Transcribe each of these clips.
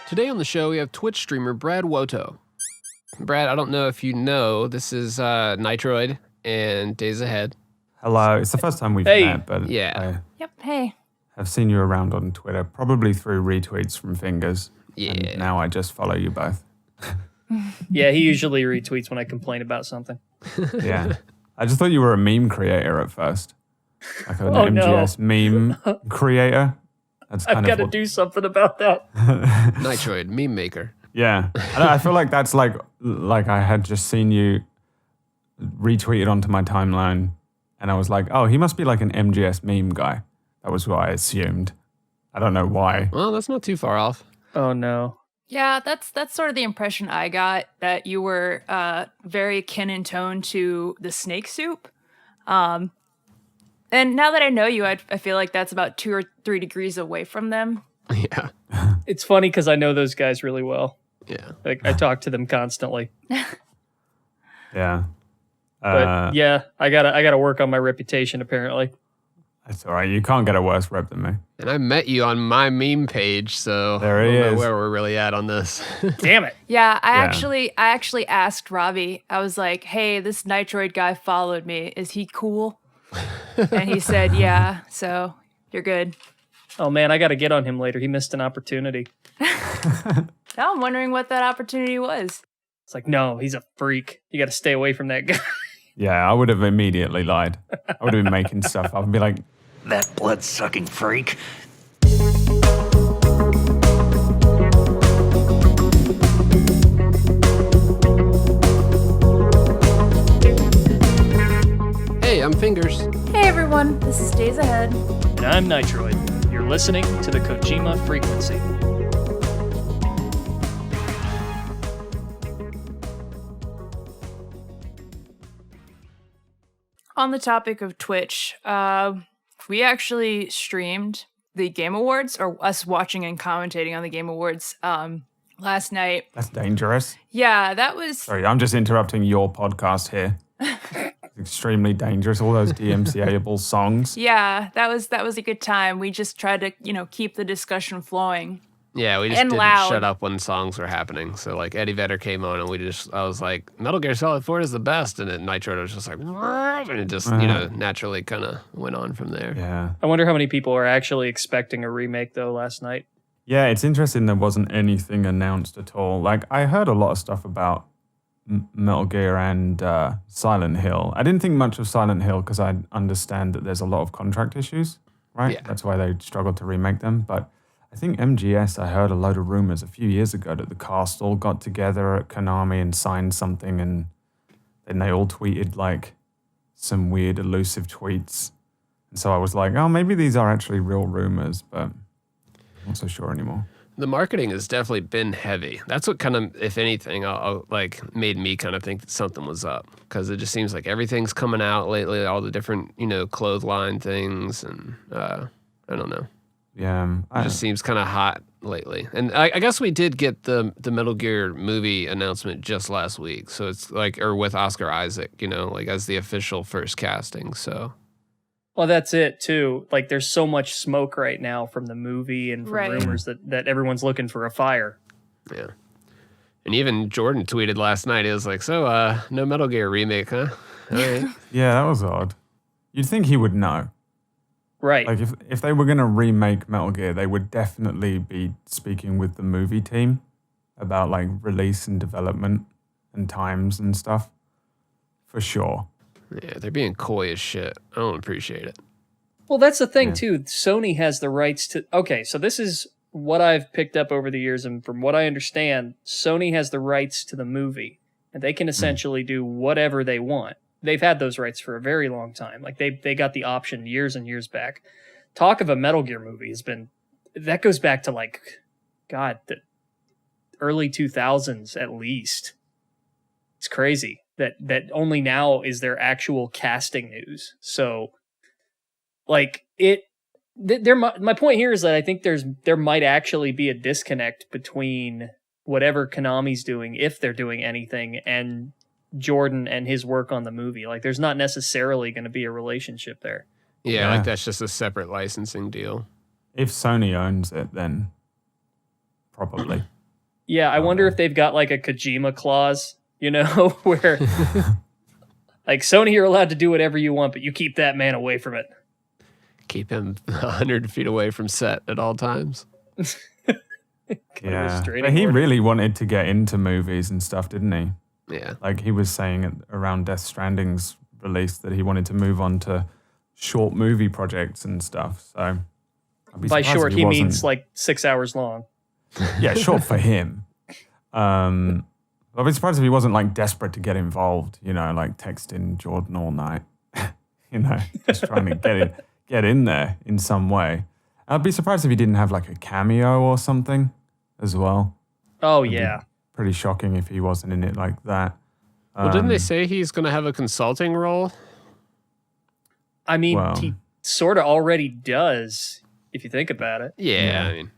Today on the show, we have Twitch streamer BradWOTO. Brad, I don't know if you know, this is Nitroid and Days Ahead. Hello. It's the first time we've met, but yeah. Hey. I've seen you around on Twitter, probably through retweets from Fingers. Yeah. And now I just follow you both. Yeah, he usually retweets when I complain about something. Yeah. I just thought you were a meme creator at first. Like an MGS meme creator. That's I've got to do something about that. Nitroid, meme maker. Yeah. I feel like that's like I had just seen you retweeted onto my timeline and I was like, oh, he must be like an MGS meme guy. That was what I assumed. I don't know why. Well, that's not too far off. Oh, no. Yeah, that's sort of the impression I got, that you were very akin in tone to the Snake Soup. And now that I know you, I feel like that's about 2 or 3 degrees away from them. Yeah. It's funny because I know those guys really well. Yeah. Like, I talk to them constantly. Yeah. But yeah, I gotta work on my reputation, apparently. That's all right. You can't get a worse rep than me. And I met you on my meme page, so there he I don't know is. where we're really at on this. Damn it. Yeah, I actually asked Robbie. I was like, hey, this Nitroid guy followed me. Is he cool? And he said, yeah, so you're good. Oh, man, I got to get on him later. He missed an opportunity. Now I'm wondering what that opportunity was. It's like, no, he's a freak. You got to stay away from that guy. Yeah, I would have immediately lied. I would have been making stuff up and be like, that blood-sucking freak. Hey, I'm Fingers. Hey everyone, this is Days Ahead. And I'm Nitroid. You're listening to the Kojima Frequency. On the topic of Twitch, we actually streamed the Game Awards, or us watching and commentating on the Game Awards last night. that's dangerous. Yeah, that was... Sorry, I'm just interrupting your podcast here. It's extremely dangerous. All those DMCA-able songs. Yeah, that was a good time. We just tried to, keep the discussion flowing. Yeah, we just And didn't loud. shut up when songs were happening. So like Eddie Vedder came on and I was like, Metal Gear Solid 4 is the best. And then Nitro was just like, and it just, naturally kind of went on from there. Yeah. I wonder how many people are actually expecting a remake, though, last night. Yeah, it's interesting there wasn't anything announced at all. Like, I heard a lot of stuff about Metal Gear and Silent Hill. I didn't think much of Silent Hill because I understand that there's a lot of contract issues, right? Yeah. That's why they struggled to remake them. But I think MGS, I heard a load of rumors a few years ago that the cast all got together at Konami and signed something, and then they all tweeted like some weird elusive tweets. And so I was like, oh, maybe these are actually real rumors, but I'm not so sure anymore. The marketing has definitely been heavy. That's what kind of, if anything, made me kind of think that something was up, because it just seems like everything's coming out lately, all the different, clothesline things, and I don't know. Yeah. It just seems kind of hot lately. And I guess we did get the Metal Gear movie announcement just last week. So it's like, or with Oscar Isaac, as the official first casting. So. Well, that's it, too. Like, there's so much smoke right now from the movie and from rumors that everyone's looking for a fire. Yeah. And even Jordan tweeted last night, he was like, so, no Metal Gear remake, huh? All right. Yeah, that was odd. You'd think he would know. Right. Like, if they were going to remake Metal Gear, they would definitely be speaking with the movie team about, like, release and development and times and stuff. For sure. Yeah, they're being coy as shit. I don't appreciate it. Well, that's the thing, too. Sony has the rights to... Okay, so this is what I've picked up over the years, and from what I understand, Sony has the rights to the movie, and they can essentially do whatever they want. They've had those rights for a very long time. Like, they got the option years and years back. Talk of a Metal Gear movie has been... That goes back to, like, God, the early 2000s at least. It's crazy that only now is there actual casting news. So, like, my point here is that I think there might actually be a disconnect between whatever Konami's doing, if they're doing anything, and Jordan and his work on the movie. Like, there's not necessarily going to be a relationship there. Yeah, like that's just a separate licensing deal. If Sony owns it, then probably. Yeah, I wonder if they've got like a Kojima clause, where like Sony, you're allowed to do whatever you want, but you keep that man away from it. Keep him 100 feet away from set at all times. Yeah, but he really wanted to get into movies and stuff, didn't he? Yeah. Like he was saying around Death Stranding's release that he wanted to move on to short movie projects and stuff. So by short, he means like 6 hours long. Yeah, short for him. I'd be surprised if he wasn't like desperate to get involved, like texting Jordan all night, just trying to get in there in some way. I'd be surprised if he didn't have like a cameo or something as well. Oh, yeah. Pretty shocking if he wasn't in it like that. Well, didn't they say he's going to have a consulting role? I mean, he sort of already does, if you think about it. Yeah, I mean.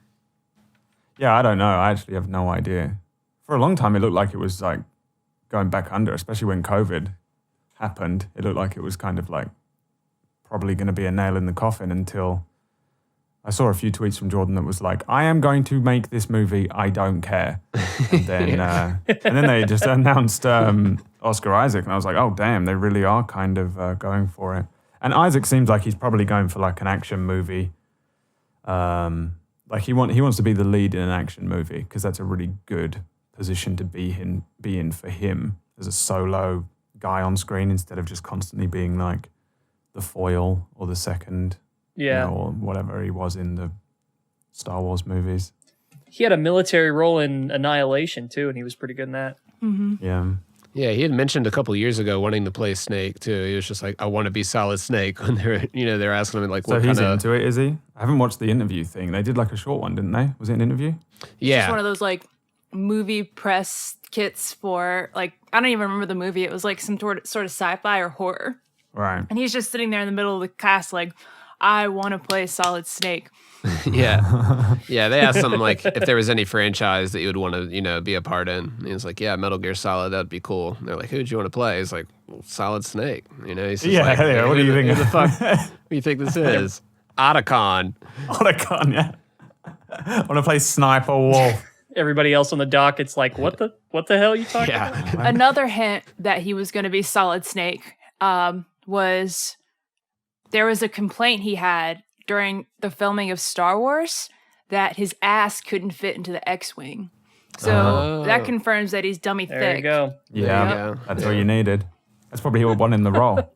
Yeah, I don't know. I actually have no idea. For a long time, it looked like it was like going back under, especially when COVID happened. It looked like it was kind of like probably going to be a nail in the coffin until I saw a few tweets from Jordan that was like, I am going to make this movie, I don't care. And then, and then they just announced Oscar Isaac, and I was like, oh, damn, they really are kind of going for it. And Isaac seems like he's probably going for like an action movie. Like he wants to be the lead in an action movie because that's a really good position to be in for him as a solo guy on screen instead of just constantly being like the foil or the second, or whatever he was in the Star Wars movies. He had a military role in Annihilation too, and he was pretty good in that. Mm-hmm. Yeah. Yeah, he had mentioned a couple years ago wanting to play Snake too. He was just like, I want to be Solid Snake when they're asking him like, what kind of... So he's into it, is he? I haven't watched the interview thing. They did like a short one, didn't they? Was it an interview? Yeah. It's just one of those like movie press kits for like, I don't even remember the movie. It was like some sort of sci-fi or horror. Right. And he's just sitting there in the middle of the cast like, I want to play Solid Snake. Yeah. Yeah, they asked him like if there was any franchise that you would want to, be a part in. And he was like, yeah, Metal Gear Solid, that'd be cool. And they're like, who'd you want to play? He's like, well, Solid Snake. He's just like, yeah, what do you think? Who the fuck do you think this is? Otacon. Otacon, yeah. I want to play Sniper Wolf. Everybody else on the dock, it's like, what the hell are you talking about? Another hint that he was going to be Solid Snake was there was a complaint he had during the filming of Star Wars that his ass couldn't fit into the X-Wing. So that confirms that he's dummy thick. There you go. Yeah, that's all you needed. That's probably what won in the role.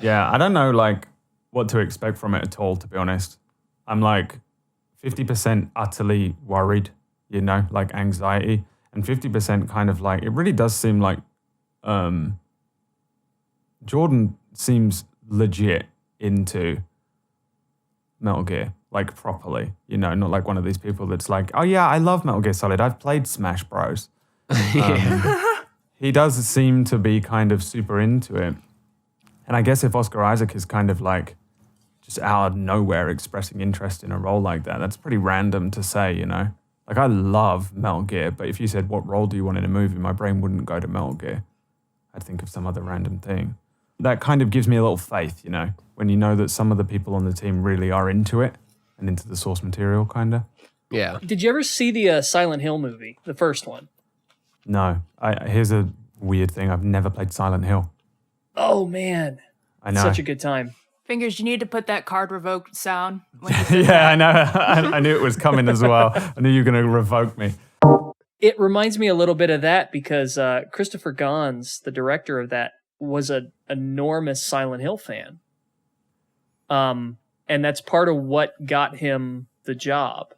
Yeah, I don't know like what to expect from it at all, to be honest. I'm like 50% utterly worried, like anxiety, and 50% kind of like, it really does seem like Jordan seems legit into Metal Gear, like properly, not like one of these people that's like, oh yeah, I love Metal Gear Solid. I've played Smash Bros. He does seem to be kind of super into it. And I guess if Oscar Isaac is kind of like just out of nowhere expressing interest in a role like that, that's pretty random to say, Like I love Metal Gear, but if you said, what role do you want in a movie? My brain wouldn't go to Metal Gear. I'd think of some other random thing. That kind of gives me a little faith, when you know that some of the people on the team really are into it and into the source material, kind of. Yeah. Did you ever see the Silent Hill movie, the first one? No. Here's a weird thing. I've never played Silent Hill. Oh, man. I know. Such a good time. Fingers, you need to put that card revoked sound. Yeah, I know. I knew it was coming as well. I knew you were going to revoke me. It reminds me a little bit of that because Christopher Gans, the director of that, was an enormous Silent Hill fan. And that's part of what got him the job.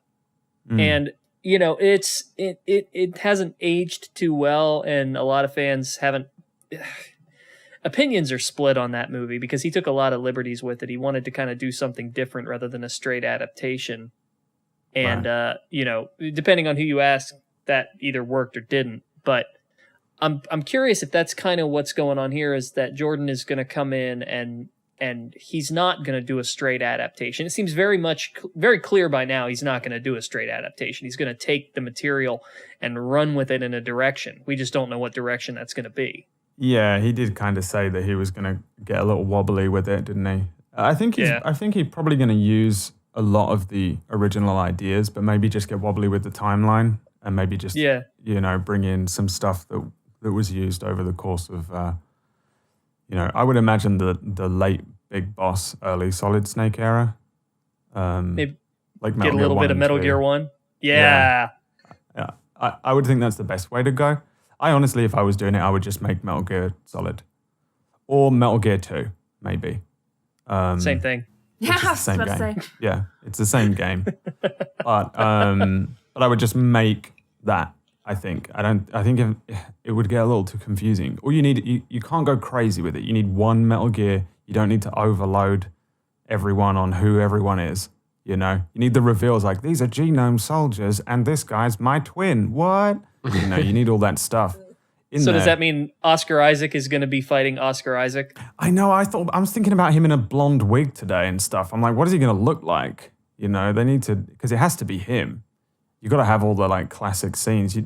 And, it hasn't aged too well, and a lot of fans haven't... Opinions are split on that movie because he took a lot of liberties with it. He wanted to kind of do something different rather than a straight adaptation. And, depending on who you ask, that either worked or didn't. But I'm curious if that's kind of what's going on here, is that Jordan is going to come in and he's not going to do a straight adaptation. It seems very clear by now he's not going to do a straight adaptation. He's going to take the material and run with it in a direction. We just don't know what direction that's going to be. Yeah, he did kind of say that he was going to get a little wobbly with it, didn't he? I think he's probably going to use a lot of the original ideas, but maybe just get wobbly with the timeline and maybe just bring in some stuff that was used over the course of I would imagine the late Big Boss, early Solid Snake era. Maybe like get a little bit of Metal Gear 1. Yeah. I would think that's the best way to go. I honestly, if I was doing it, I would just make Metal Gear Solid. Or Metal Gear 2, maybe. Same thing. Yeah, I was same about to game. say. Yeah, it's the same game. But I would just make that, I think. I think it would get a little too confusing. All you need, you can't go crazy with it. You need one Metal Gear. You don't need to overload everyone on who everyone is. You need the reveals like, these are genome soldiers and this guy's my twin. What? You need all that stuff. So does that mean Oscar Isaac is going to be fighting Oscar Isaac? I know. I was thinking about him in a blonde wig today and stuff. I'm like, what is he going to look like? They need to, because it has to be him. You got to have all the like classic scenes.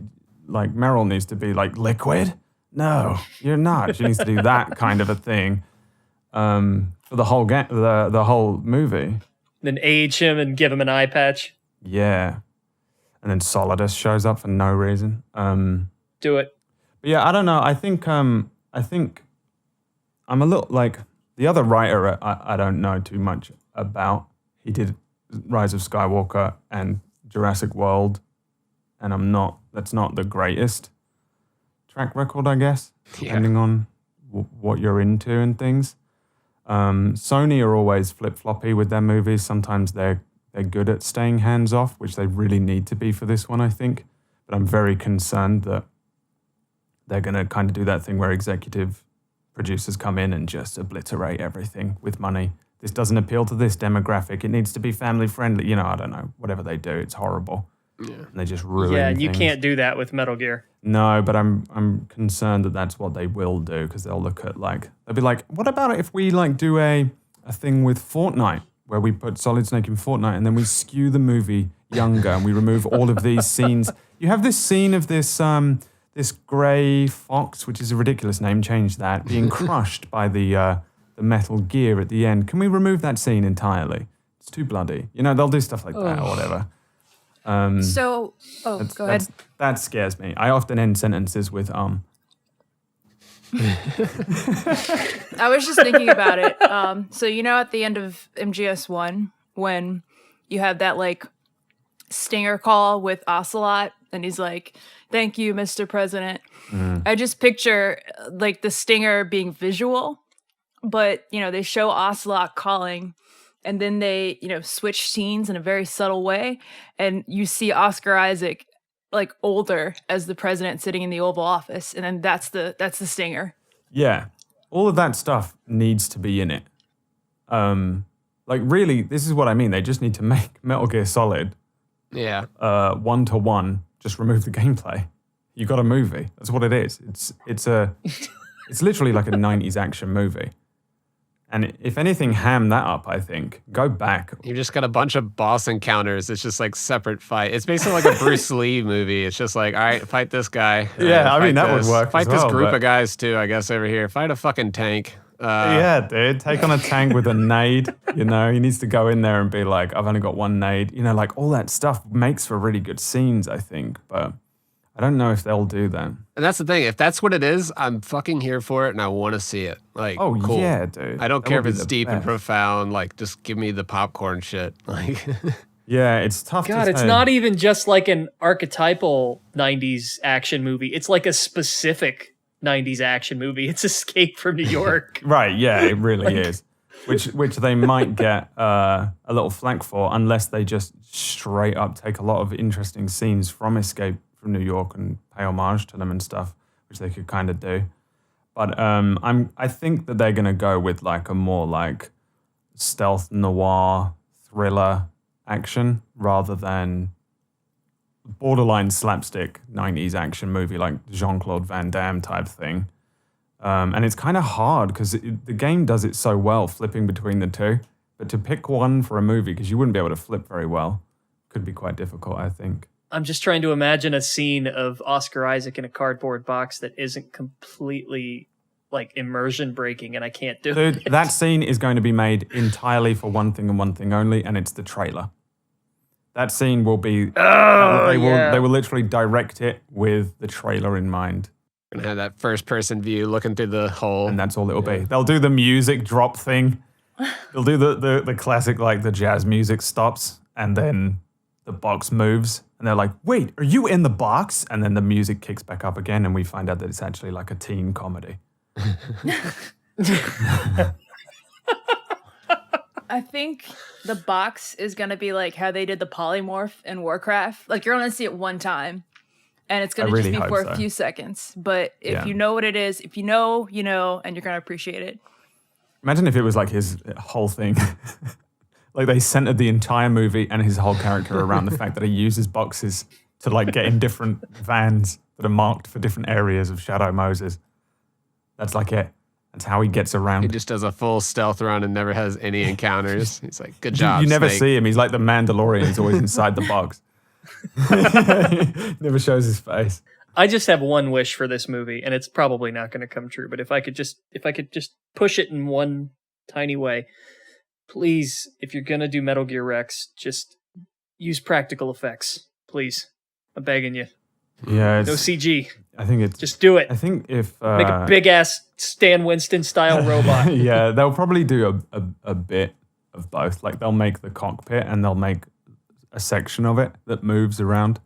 Like Meryl needs to be like liquid. No, you're not. She needs to do that kind of a thing for the whole game, the whole movie. Then age him and give him an eye patch. Yeah, and then Solidus shows up for no reason. Do it. But yeah, I don't know. I think I'm a little like the other writer. I don't know too much about. He did Rise of Skywalker and Jurassic World, and that's not the greatest track record, I guess, depending on what you're into and things. Sony are always flip-floppy with their movies. Sometimes they're good at staying hands-off, which they really need to be for this one, I think. But I'm very concerned that they're going to kind of do that thing where executive producers come in and just obliterate everything with money. This doesn't appeal to this demographic. It needs to be family-friendly. I don't know. Whatever they do, it's horrible. Yeah. And they just ruin and you things. can't do that with Metal Gear. No, but I'm concerned that that's what they will do, because they'll look at they'll be like, what about if we do a thing with Fortnite where we put Solid Snake in Fortnite and then we skew the movie younger and we remove all of these scenes. You have this scene of this grey fox, which is a ridiculous name, change that, being crushed by the Metal Gear at the end. Can we remove that scene entirely? It's too bloody. They'll do stuff like that or whatever. Go ahead. That scares me. I often end sentences with I was just thinking about it. So at the end of MGS1, when you have that stinger call with Ocelot, and he's like, "Thank you, Mr. President." I just picture the stinger being visual, but they show Ocelot calling. And then they, switch scenes in a very subtle way. And you see Oscar Isaac older as the president sitting in the Oval Office. And then that's the stinger. Yeah. All of that stuff needs to be in it. Really, this is what I mean. They just need to make Metal Gear Solid 1-to-1. Just remove the gameplay. You got a movie. That's what it is. It's literally like a 90s action movie. And if anything, ham that up, I think. Go back. You just got a bunch of boss encounters. It's just separate fight. It's basically like a Bruce Lee movie. It's just all right, fight this guy. Yeah, I mean, that would work. Fight this group of guys, too, I guess, over here. Fight a fucking tank. Yeah, dude. Take on a tank with a nade. He needs to go in there and be like, I've only got one nade. All that stuff makes for really good scenes, I think. But I don't know if they'll do that. And that's the thing. If that's what it is, I'm fucking here for it, and I want to see it. Cool. Yeah, dude. I don't care if it's deep and profound. Just give me the popcorn shit. Yeah, it's tough. God, it's not even just an archetypal 90s action movie. It's a specific 90s action movie. It's Escape from New York. Right, yeah, it really is. Which they might get a little flack for, unless they just straight up take a lot of interesting scenes from Escape from New York and pay homage to them and stuff, which they could kind of do. But I think that they're gonna go with a more stealth noir thriller action rather than borderline slapstick 90s action movie like Jean-Claude Van Damme type thing. And it's kind of hard because the game does it so well, flipping between the two. But to pick one for a movie, because you wouldn't be able to flip very well, could be quite difficult, I think. I'm just trying to imagine a scene of Oscar Isaac in a cardboard box that isn't completely immersion breaking, and I can't do it. Dude, that scene is going to be made entirely for one thing and one thing only, and it's the trailer. That scene will be. They will literally direct it with the trailer in mind, Gonna have that first person view looking through the hole. and that's all it'll be. They'll do the music drop thing. They'll do the classic, like the jazz music stops, and then the box moves, and they're like, "Wait, are you in the box?" And then the music kicks back up again, and we find out that it's actually like a teen comedy. I think the box is going to be like how they did the polymorph in Warcraft. Like, you're going to see it one time, and it's going to really just be hope for so. a few seconds. But if Yeah. you know what it is, if you know, you know, and you're going to appreciate it. Imagine if it was like his whole thing. Like they centered the entire movie and his whole character around the fact that he uses boxes to like get in different vans that are marked for different areas of Shadow Moses. That's like it. That's how he gets around. He just does a full stealth run and never has any encounters. He's like, good job, You never Snake. see him. He's like the Mandalorian. He's always inside the box. Never shows his face. I just have one wish for this movie, and it's probably not going to come true. But if I could just push it in one tiny way, please, if you're gonna do Metal Gear Rex, just use practical effects, please. I'm begging you. Yeah, No CG. I think it's Just do it. I think if Make a big ass Stan Winston style robot. yeah, they'll probably do a bit of both. Like they'll make the cockpit and they'll make a section of it that moves around.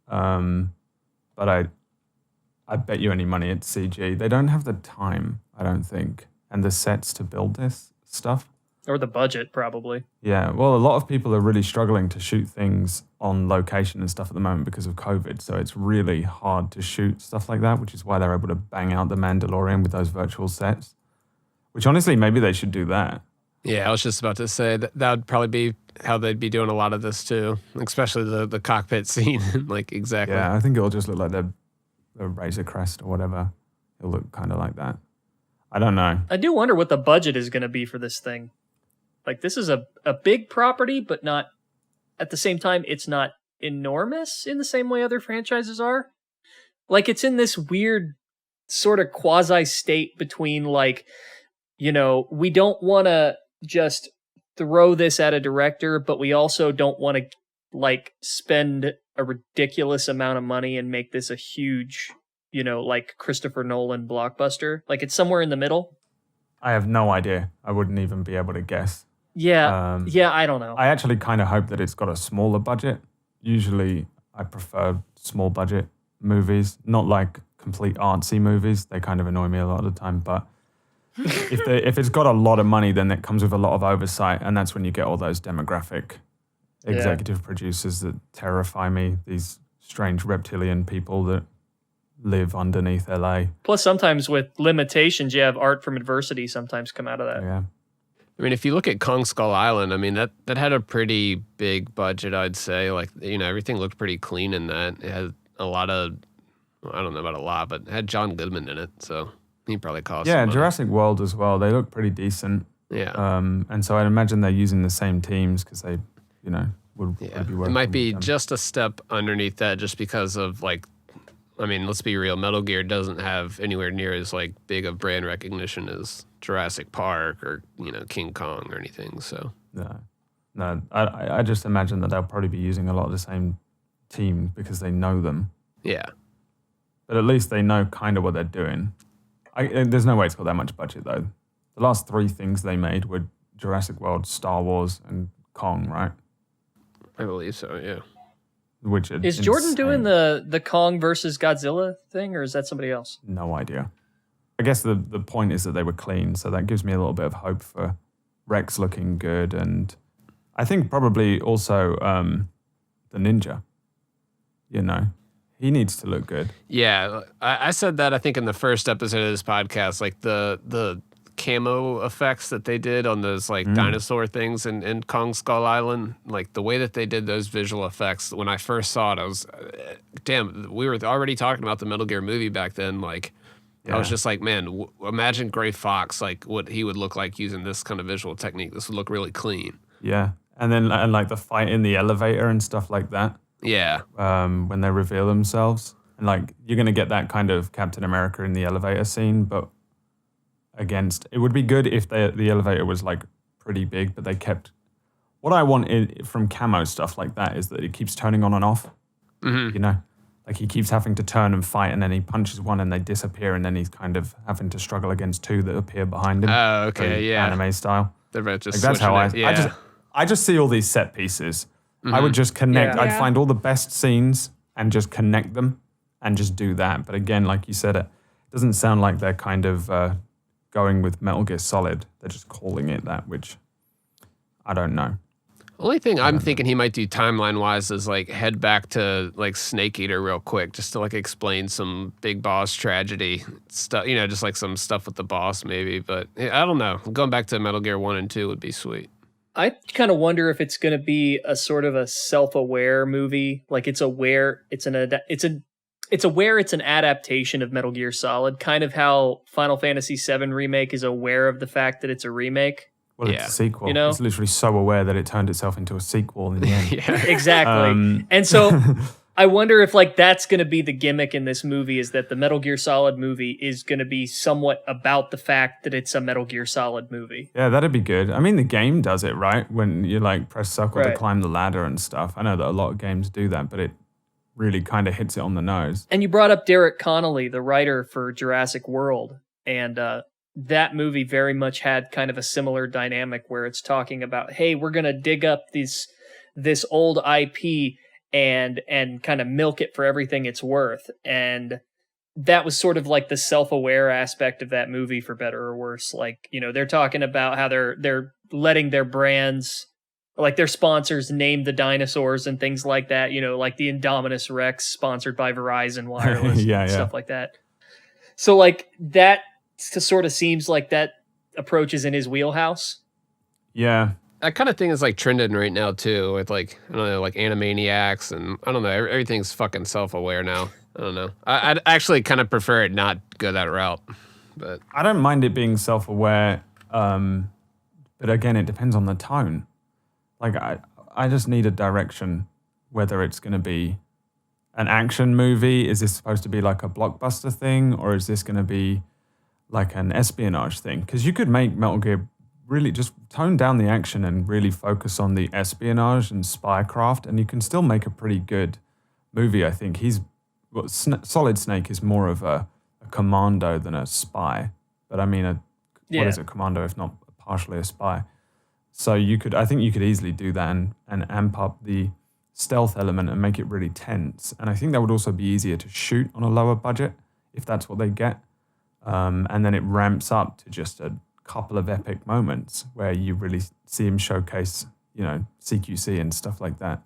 But I bet you any money it's CG. They don't have the time, I don't think, and the sets to build this stuff. Or the budget, probably. Yeah, well, a lot of people are really struggling to shoot things on location and stuff at the moment because of COVID. So it's really hard to shoot stuff like that, which is why they're able to bang out The Mandalorian with those virtual sets. Which honestly, maybe they should do that. Yeah, I was just about to say that would probably be how they'd be doing a lot of this too, especially the cockpit scene. Like, exactly. Yeah, I think it'll just look like the Razor Crest or whatever. It'll look kind of like that. I don't know. I do wonder what the budget is going to be for this thing. Like, this is a big property, but not, at the same time, it's not enormous in the same way other franchises are. Like, it's in this weird sort of quasi-state between, like, you know, we don't want to just throw this at a director, but we also don't want to, like, spend a ridiculous amount of money and make this a huge, you know, like, Christopher Nolan blockbuster. Like, it's somewhere in the middle. I have no idea. I wouldn't even be able to guess. Yeah, I don't know. I actually kind of hope that it's got a smaller budget. Usually, I prefer small budget movies, not like complete artsy movies. They kind of annoy me a lot of the time. But if it's got a lot of money, then it comes with a lot of oversight, and that's when you get all those demographic executive producers that terrify me. These strange reptilian people that live underneath LA. Plus, sometimes with limitations, you have art from adversity sometimes come out of that. Yeah. I mean, if you look at Kong Skull Island, I mean, that had a pretty big budget, I'd say. Like, you know, everything looked pretty clean in that. It had a lot of, I don't know about a lot, but it had John Goodman in it, so he probably cost some money. Jurassic World as well. They look pretty decent. Yeah. And so I'd imagine they're using the same teams because they, you know, would be working It might be with them. just a step underneath that just because of, like, I mean, let's be real. Metal Gear doesn't have anywhere near as, like, big of brand recognition as Jurassic Park or, you know, King Kong or anything, so. No. I just imagine that they'll probably be using a lot of the same team because they know them. Yeah. But at least they know kind of what they're doing. There's no way it's got that much budget, though. The last three things they made were Jurassic World, Star Wars, and Kong, right? I believe so, yeah. Which are Is Jordan insane. doing the Kong versus Godzilla thing, or is that somebody else? No idea. I guess the point is that they were clean, so that gives me a little bit of hope for Rex looking good, and I think probably also the ninja. You know, he needs to look good. Yeah, I said that, I think, in the first episode of this podcast, like the camo effects that they did on those, like, dinosaur things in Kong Skull Island, like, the way that they did those visual effects, when I first saw it, I was, damn, we were already talking about the Metal Gear movie back then, like, I was just like, man, imagine Gray Fox, like, what he would look like using this kind of visual technique. This would look really clean. Yeah. And like the fight in the elevator and stuff like that. Yeah. When they reveal themselves. And like, you're going to get that kind of Captain America in the elevator scene, but it would be good if the elevator was like pretty big, but they kept, what I want from camo stuff like that is that it keeps turning on and off. Mm-hmm. You know, like he keeps having to turn and fight, and then he punches one and they disappear, and then he's kind of having to struggle against two that appear behind him. Oh, okay, very yeah. anime style. They're about just Like that's how switching it. I just see all these set pieces. I Mm-hmm. would just connect. Yeah. I'd Yeah. find all the best scenes and just connect them and just do that. But again, like you said, it doesn't sound like they're kind of going with Metal Gear Solid. They're just calling it that, which I don't know. Only thing I'm thinking he might do timeline wise is like head back to like Snake Eater real quick, just to like explain some big boss tragedy stuff. You know, just like some stuff with the boss maybe. But I don't know. Going back to Metal Gear 1 and 2 would be sweet. I kind of wonder if it's going to be a sort of a self-aware movie, like it's aware it's aware it's an adaptation of Metal Gear Solid, kind of how Final Fantasy VII Remake is aware of the fact that it's a remake. Well, Yeah. it's a sequel. You know? It's literally so aware that it turned itself into a sequel in the end. Yeah. Exactly. And so I wonder if like that's going to be the gimmick in this movie, is that the Metal Gear Solid movie is going to be somewhat about the fact that it's a Metal Gear Solid movie. Yeah, that'd be good. I mean, the game does it, right? When you like press circle to Right. climb the ladder and stuff. I know that a lot of games do that, but it really kind of hits it on the nose. And you brought up Derek Connolly, the writer for Jurassic World, and that movie very much had kind of a similar dynamic where it's talking about, hey, we're going to dig up this old IP and kind of milk it for everything it's worth. And that was sort of like the self-aware aspect of that movie, for better or worse. Like, you know, they're talking about how they're letting their brands, like their sponsors, name the dinosaurs and things like that, you know, like the Indominus Rex sponsored by Verizon Wireless Yeah, and yeah. stuff like that. So like that sort of seems like that approach is in his wheelhouse. Yeah. That kind of thing is like trending right now too, with like, I don't know, like Animaniacs, and I don't know, everything's fucking self-aware now. I don't know. I'd actually kind of prefer it not go that route, but I don't mind it being self-aware, but again, it depends on the tone. Like, I just need a direction, whether it's going to be an action movie. Is this supposed to be like a blockbuster thing, or is this going to be like an espionage thing? Because you could make Metal Gear really just tone down the action and really focus on the espionage and spycraft, and you can still make a pretty good movie, I think. Solid Snake is more of a commando than a spy, but I mean, what is a commando if not partially a spy? So I think you could easily do that and amp up the stealth element and make it really tense. And I think that would also be easier to shoot on a lower budget if that's what they get. And then it ramps up to just a couple of epic moments where you really see him showcase, you know, CQC and stuff like that,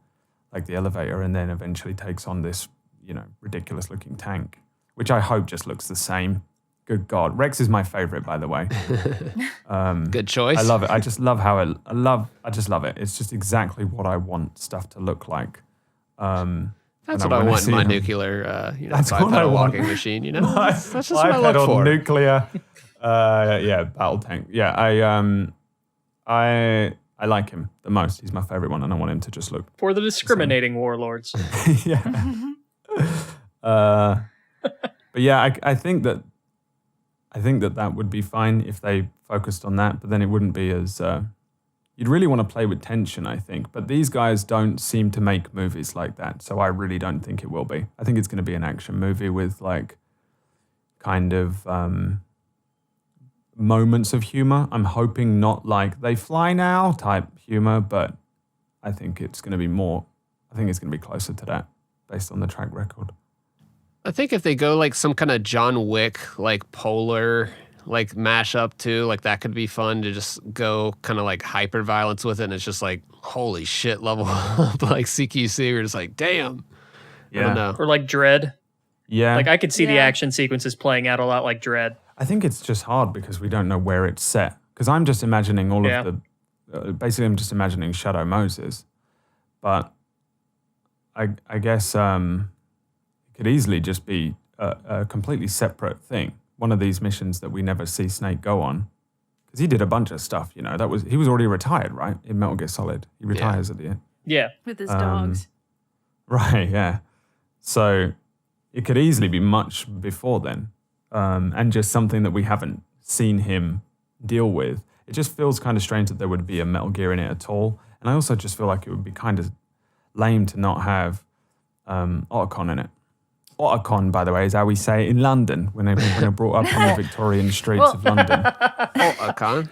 like the elevator, and then eventually takes on this, you know, ridiculous looking tank, which I hope just looks the same. Good God. Rex is my favorite, by the way. good choice. I love it. I just love I just love it. It's just exactly what I want stuff to look like. That's what I want in my nuclear, That's what I bipedal want. walking machine, you know? That's just what I look Bipedal for. nuclear, battle tank. Yeah, I like him the most. He's my favorite one, and I want him to just look. For the discriminating warlords. Yeah. But yeah, I think that would be fine if they focused on that, but then it wouldn't be as you'd really want to play with tension, I think. But these guys don't seem to make movies like that, so I really don't think it will be. I think it's going to be an action movie with like kind of moments of humor. I'm hoping not like they fly now type humor, but I think it's going to be more. I think it's going to be closer to that based on the track record. I think if they go like some kind of John Wick, like polar, like mashup too, like that could be fun to just go kind of like hyper violence with it. And it's just like, holy shit level up, like CQC. We're just like, damn. I don't know. Or like Dread. Yeah. Like I could see the Yeah. action sequences playing out a lot like Dread. I think it's just hard because we don't know where it's set. Because I'm just imagining all of the, basically I'm just imagining Shadow Moses. But I guess it could easily just be a completely separate thing. One of these missions that we never see Snake go on. Because he did a bunch of stuff, you know. He was already retired, right? In Metal Gear Solid. He retires at the end. Yeah. with his dogs. Right, yeah. So it could easily be much before then. And just something that we haven't seen him deal with. It just feels kind of strange that there would be a Metal Gear in it at all. And I also just feel like it would be kind of lame to not have Otacon in it. Otacon, by the way, is how we say it in London when they're brought up on the Victorian streets of London. Otacon.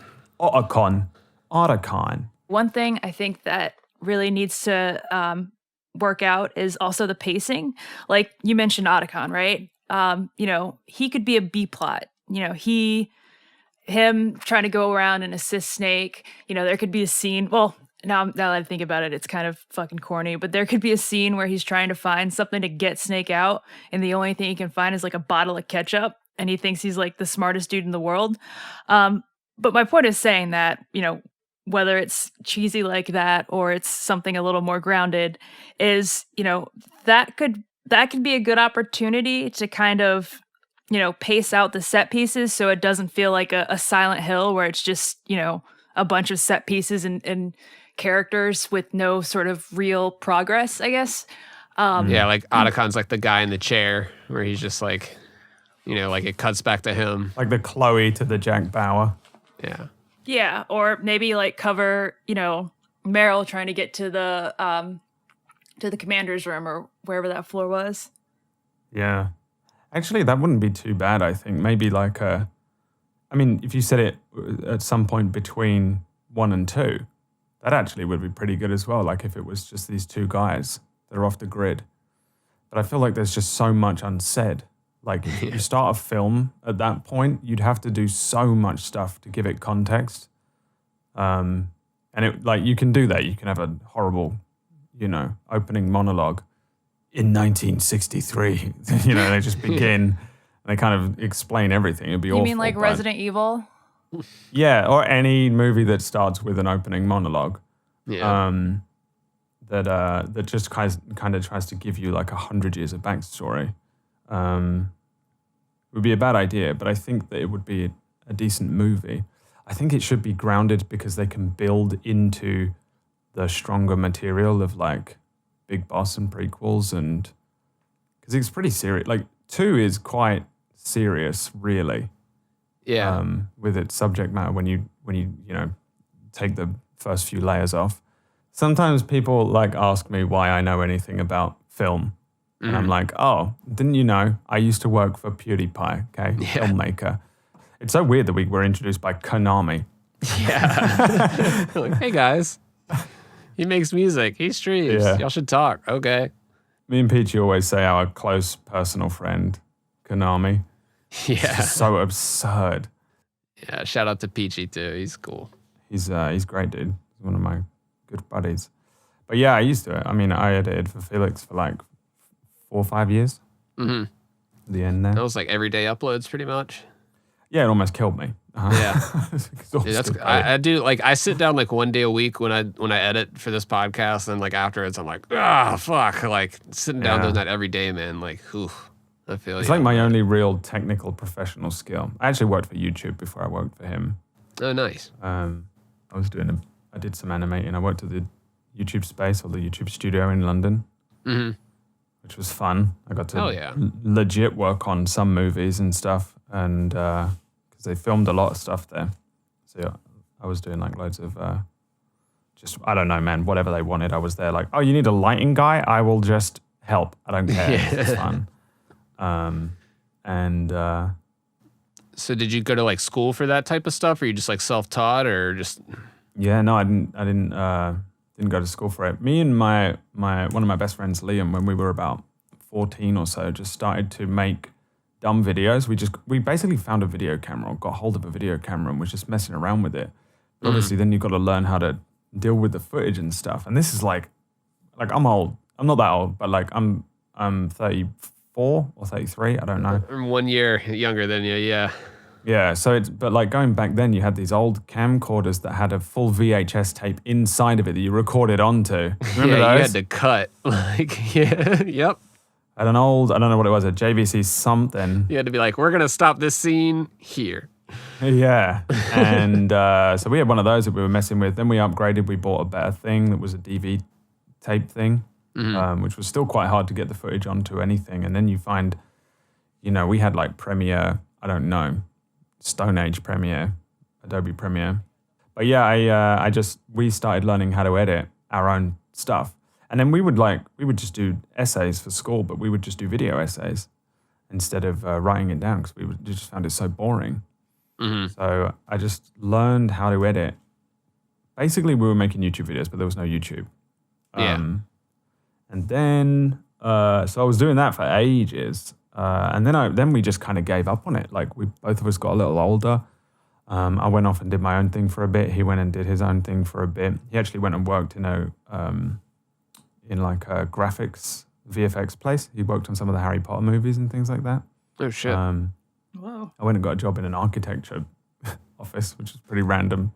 Otacon. One thing I think that really needs to work out is also the pacing. Like you mentioned Otacon, right? He could be a B plot. Him trying to go around and assist Snake. There could be a scene. Well, now that I think about it, it's kind of fucking corny, but there could be a scene where he's trying to find something to get Snake out, and the only thing he can find is like a bottle of ketchup, and he thinks he's like the smartest dude in the world. But my point is saying that, whether it's cheesy like that or it's something a little more grounded, is, that could be a good opportunity to kind of, pace out the set pieces so it doesn't feel like a Silent Hill where it's just, a bunch of set pieces and characters with no sort of real progress, I guess. Yeah, like Otacon's like the guy in the chair where he's just like, like it cuts back to him. Like the Chloe to the Jack Bauer. Yeah. Yeah, or maybe like cover, Meryl trying to get to the commander's room or wherever that floor was. Yeah. Actually, that wouldn't be too bad, I think. Maybe like if you set it at some point between 1 and 2, that actually would be pretty good as well. Like if it was just these two guys that are off the grid. But I feel like there's just so much unsaid. Like if you start a film at that point, you'd have to do so much stuff to give it context. And it like you can do that. You can have a horrible, opening monologue in 1963. They just begin and they kind of explain everything. It'd be awful. You mean like Resident Evil? Yeah, or any movie that starts with an opening monologue. Yeah. That just kind of tries to give you like 100 years of backstory. Would be a bad idea, but I think that it would be a decent movie. I think it should be grounded because they can build into the stronger material of like Big Boss and prequels, and because it's pretty serious. Like 2 is quite serious, really. Yeah. With its subject matter when you take the first few layers off. Sometimes people like ask me why I know anything about film. And I'm like, oh, didn't you know? I used to work for PewDiePie, okay? Yeah. Filmmaker. It's so weird that we were introduced by Konami. Yeah. Like, hey guys, he makes music. He streams. Yeah. Y'all should talk. Okay. Me and Peachy always say our close personal friend, Konami. Yeah. It's just so absurd. Yeah. Shout out to Peachy too. He's cool. He's great, dude. He's one of my good buddies. But yeah, I used to. I mean, I edited for Felix for like 4 or 5 years. Mm-hmm. The end there. That was like everyday uploads pretty much. Yeah, it almost killed me. Yeah. Exhausted Dude, that's by it. I do like I sit down like one day a week when I edit for this podcast, and like afterwards I'm like, fuck, like sitting down Yeah. doing that every day, man. Like, whew, I feel It's you. like my only real technical professional skill. I actually worked for YouTube before I worked for him. Oh, nice. I did some animating. I worked at the YouTube space or the YouTube studio in London, Mm-hmm. which was fun. I got to Hell yeah. legit work on some movies and stuff, and because they filmed a lot of stuff there. So yeah, I was doing like loads of just, I don't know, man, whatever they wanted. I was there like, oh, you need a lighting guy? I will just help. I don't care. It's fun. So did you go to like school for that type of stuff, or you just like self-taught, or just? Yeah, no, I didn't go to school for it. Me and my one of my best friends, Liam, when we were about 14 or so, just started to make dumb videos. We basically found a video camera, or got hold of a video camera, and was just messing around with it. But obviously, then you've got to learn how to deal with the footage and stuff. And this is like I'm old. I'm not that old, but like I'm 34 or 33. I don't know. I'm 1 year younger than you, yeah. Yeah, so but like going back then, you had these old camcorders that had a full VHS tape inside of it that you recorded onto. Remember Yeah, those? you had to cut. Like, yeah, yep. At an old, I don't know what it was, a JVC something. You had to be like, we're gonna stop this scene here. Yeah, and so we had one of those that we were messing with. Then we upgraded. We bought a better thing that was a DV tape thing, which was still quite hard to get the footage onto anything. And then you find, we had like Premiere, I don't know, Stone Age Premiere, Adobe Premiere. But yeah, we started learning how to edit our own stuff. And then we would just do essays for school, but we would just do video essays instead of writing it down because we just found it so boring. Mm-hmm. So I just learned how to edit. Basically, we were making YouTube videos, but there was no YouTube. And then, so I was doing that for ages. And then we just kind of gave up on it. Like both of us got a little older. I went off and did my own thing for a bit. He went and did his own thing for a bit. He actually went and worked in a graphics VFX place. He worked on some of the Harry Potter movies and things like that. Oh shit. Whoa. I went and got a job in an architecture office, which is pretty random.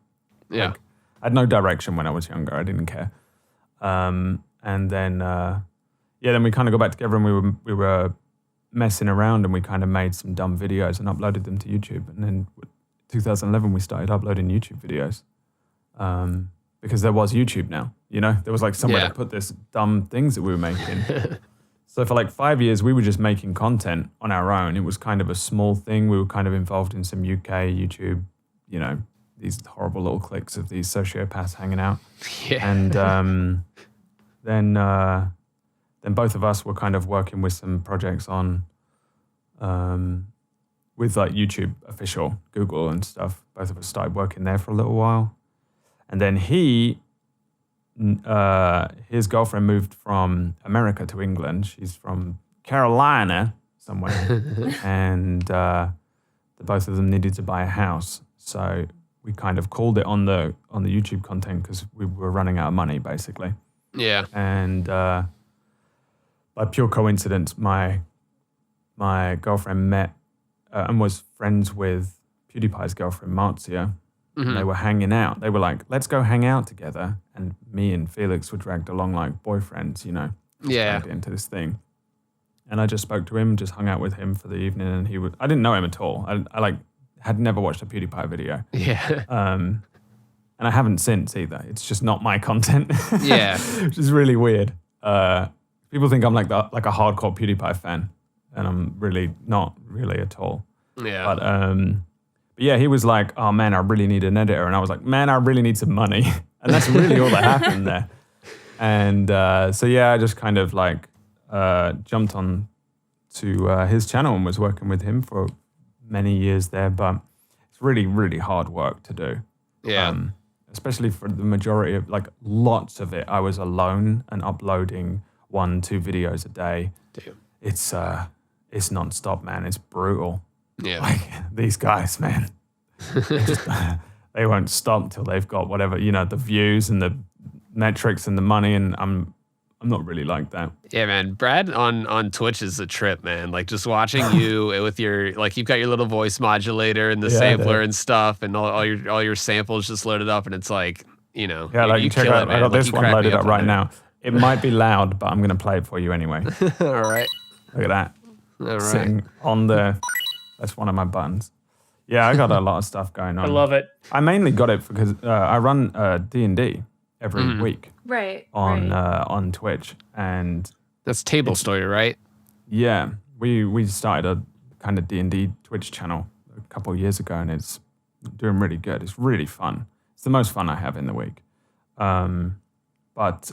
Yeah. Like, I had no direction when I was younger. I didn't care. And then, then we kind of got back together and we were messing around and we kind of made some dumb videos and uploaded them to YouTube. And then 2011, we started uploading YouTube videos because there was YouTube now. You know, there was like somewhere to put this dumb things that we were making. So for like 5 years, we were just making content on our own. It was kind of a small thing. We were kind of involved in some UK YouTube, you know, these horrible little cliques of these sociopaths hanging out. Yeah. And then both of us were kind of working with some projects on, with like YouTube official, Google and stuff. Both of us started working there for a little while. And then his girlfriend moved from America to England. She's from Carolina somewhere. And the both of them needed to buy a house. So we kind of called it on the YouTube content because we were running out of money, basically. Yeah. And by pure coincidence, my girlfriend met and was friends with PewDiePie's girlfriend, Marzia. Mm-hmm. And they were hanging out. They were like, let's go hang out together. And me and Felix were dragged along like boyfriends, you know, dragged into this thing. And I just spoke to him, just hung out with him for the evening. And I didn't know him at all. I like had never watched a PewDiePie video. Yeah. And I haven't since either. It's just not my content. Yeah. Which is really weird. People think I'm like a hardcore PewDiePie fan. And I'm really not really at all. Yeah. But yeah, he was like, oh man, I really need an editor. And I was like, man, I really need some money. And that's really all that happened there. And so yeah, I just kind of like jumped on to his channel and was working with him for many years there. But it's really, really hard work to do. Yeah. Especially for the majority of, like lots of it, I was alone and uploading 1-2 videos a day. Damn. It's nonstop, man. It's brutal. Yeah. Like these guys, man, they won't stop till they've got whatever, you know, the views and the metrics and the money. And I'm not really like that. Yeah, man. Brad on Twitch is a trip, man. Like just watching you with your, like you've got your little voice modulator and the sampler and stuff and all your samples just loaded up and it's like, you know. Yeah, like you check out, I got this one loaded up right now. It might be loud, but I'm going to play it for you anyway. All right. Look at that. All right. Sitting on that's one of my buttons. Yeah, I got a lot of stuff going on. I love it. I mainly got it because I run D&D every week Right. on Twitch, and That's Table Story, right? yeah, we started a kind of D&D Twitch channel a couple of years ago, and it's doing really good. It's really fun. It's the most fun I have in the week. But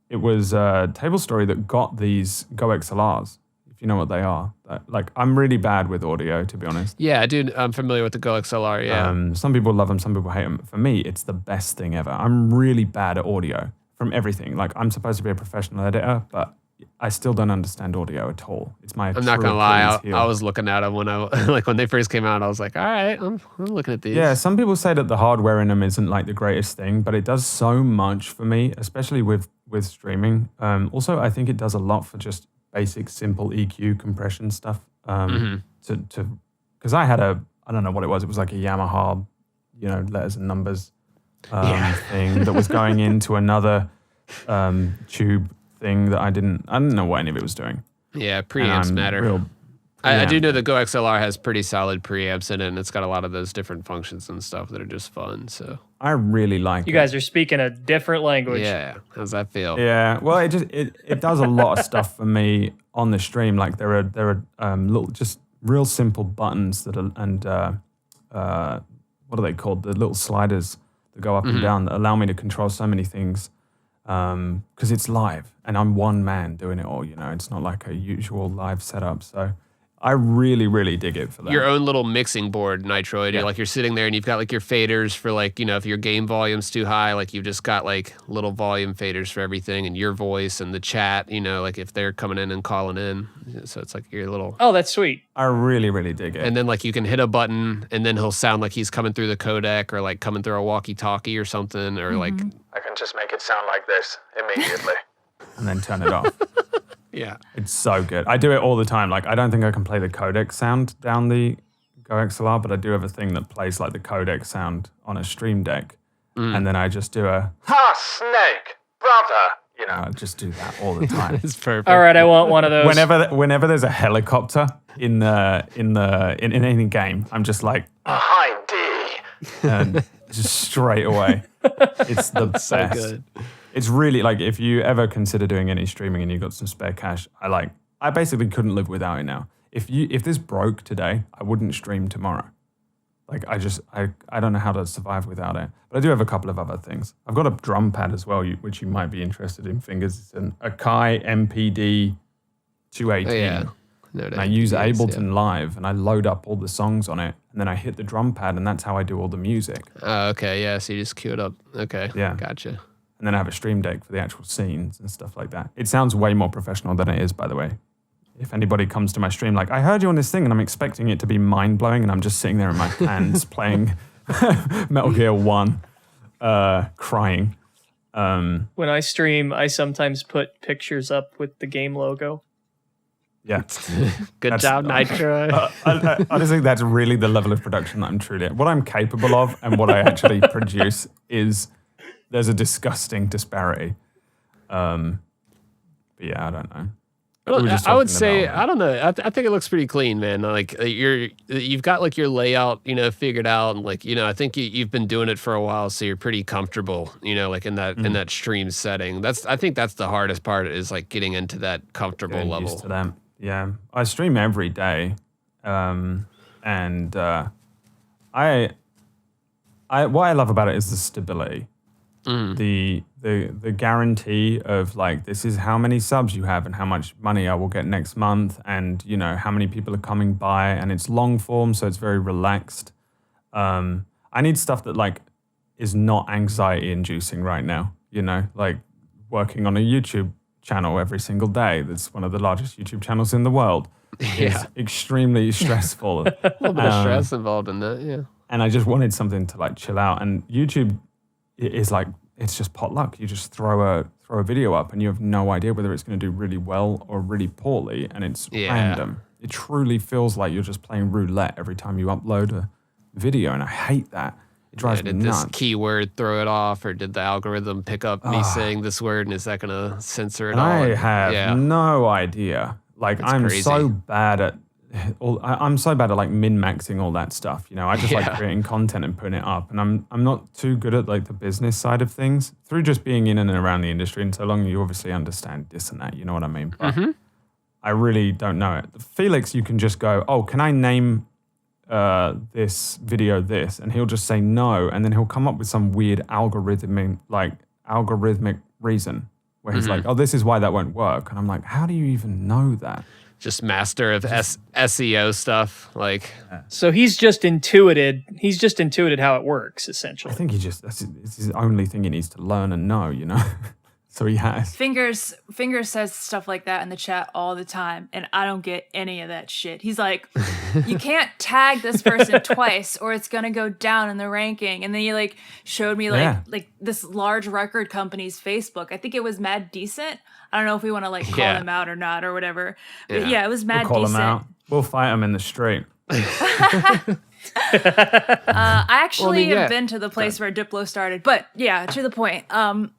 it was Table Story that got these Go XLRs, if you know what they are. Like, I'm really bad with audio, to be honest. Yeah, dude, I'm familiar with the Go XLR, yeah. Some people love them, some people hate them. For me, it's the best thing ever. I'm really bad at audio from everything. Like, I'm supposed to be a professional editor, but I still don't understand audio at all. It's my I'm not true gonna lie, Achilles heel. I was looking at them when when they first came out. I was like, all right, I'm looking at these. Yeah, some people say that the hardware in them isn't like the greatest thing, but it does so much for me, especially with streaming. Also, I think it does a lot for just basic, simple EQ compression stuff. Because I had I don't know what it was. It was like a Yamaha, you know, letters and numbers thing that was going into another tube thing that I didn't know what any of it was doing. Yeah, preamps matter. I do know the Go XLR has pretty solid preamps in it, and it's got a lot of those different functions and stuff that are just fun. So I really like it. You guys are speaking a different language. yeah, how's that feel? Yeah, well, it does a lot of stuff for me on the stream. Like there are little just real simple buttons that are what are they called? The little sliders that go up and down that allow me to control so many things. Because it's live and I'm one man doing it all, you know, it's not like a usual live setup. So I really, really dig it for that. Your own little mixing board, Nitroid. Yeah. You're sitting there and you've got like your faders for like, you know, if your game volume's too high, like you've just got like little volume faders for everything and your voice and the chat, you know, like if they're coming in and calling in. So it's like your little... Oh, that's sweet. I really, really dig it. And then like you can hit a button and then he'll sound like he's coming through the codec or like coming through a walkie-talkie or something or like... I can just make it sound like this immediately. And then turn it off. Yeah. It's so good. I do it all the time. Like, I don't think I can play the codec sound down the Go XLR, but I do have a thing that plays like the codec sound on a Stream Deck. And then I just do a, ha, snake, brother. You know, I just do that all the time. It's perfect. All right, I want one of those. Whenever there's a helicopter in any game, I'm just like, hi, D. And just straight away. It's the best. So good. It's really like if you ever consider doing any streaming and you got some spare cash, I basically couldn't live without it now. If this broke today, I wouldn't stream tomorrow. Like I don't know how to survive without it. But I do have a couple of other things. I've got a drum pad as well, which you might be interested in. Fingers, it's an Akai MPD 218. Oh, yeah. No, And I use Ableton Live and I load up all the songs on it and then I hit the drum pad and that's how I do all the music. Oh, okay. Yeah. So you just queue it up. Okay. Yeah. Gotcha. And then I have a Stream Deck for the actual scenes and stuff like that. It sounds way more professional than it is, by the way. If anybody comes to my stream like, I heard you on this thing and I'm expecting it to be mind-blowing and I'm just sitting there in my hands playing Metal Gear 1, crying. When I stream, I sometimes put pictures up with the game logo. Yeah. Good job, Nitro. I honestly, that's really the level of production that I'm truly at. What I'm capable of and what I actually produce is... There's a disgusting disparity. But yeah, I don't know. Well, I would say, I don't know. I think it looks pretty clean, man. Like you've got like your layout, you know, figured out, and like, you know, I think you've been doing it for a while, so you're pretty comfortable, you know, like in that stream setting. I think that's the hardest part is like getting into that comfortable Getting level. used to them. Yeah, I stream every day, and what I love about it is the stability. The guarantee of like, this is how many subs you have and how much money I will get next month and, you know, how many people are coming by, and it's long form, so it's very relaxed. I need stuff that like is not anxiety inducing right now, you know, like working on a YouTube channel every single day. That's one of the largest YouTube channels in the world. Yeah. It's extremely stressful. A little bit of stress involved in that, yeah. And I just wanted something to like chill out. And YouTube is like, it's just potluck. You just throw a video up and you have no idea whether it's going to do really well or really poorly. And it's random. It truly feels like you're just playing roulette every time you upload a video. And I hate that. It drives me did nuts. this keyword throw it off, or did the algorithm pick up me saying this word and is that going to censor it And all? I have no idea. Like, That's I'm crazy. so bad at like min-maxing all that stuff. You know, I just like creating content and putting it up, and I'm not too good at like the business side of things through just being in and around the industry. And so long you obviously understand this and that, you know what I mean? But I really don't know it. Felix, you can just go, oh, can I name this video this? And he'll just say no, and then he'll come up with some weird algorithmic reason where he's like, oh, this is why that won't work. And I'm like, how do you even know that? Just master of SEO stuff, like. So he's just intuited how it works, essentially. I think it's his only thing he needs to learn and know, you know? So he has. Fingers says stuff like that in the chat all the time, and I don't get any of that shit. He's like, you can't tag this person twice or it's gonna go down in the ranking. And then he like showed me like this large record company's Facebook. I think it was Mad Decent. I don't know if we want to like call them out or not or whatever. But yeah, it was Mad We'll call Decent. them out. We'll fight them in the street. I actually have been to the place where Diplo started, but yeah, to the point.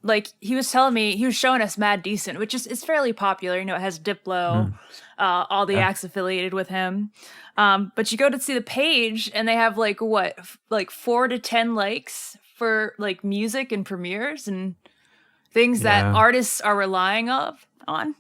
Like he was showing us Mad Decent, which is fairly popular. You know, it has Diplo, all the acts affiliated with him. But you go to see the page, and they have like 4 to 10 likes for like music and premieres and things that artists are relying on. And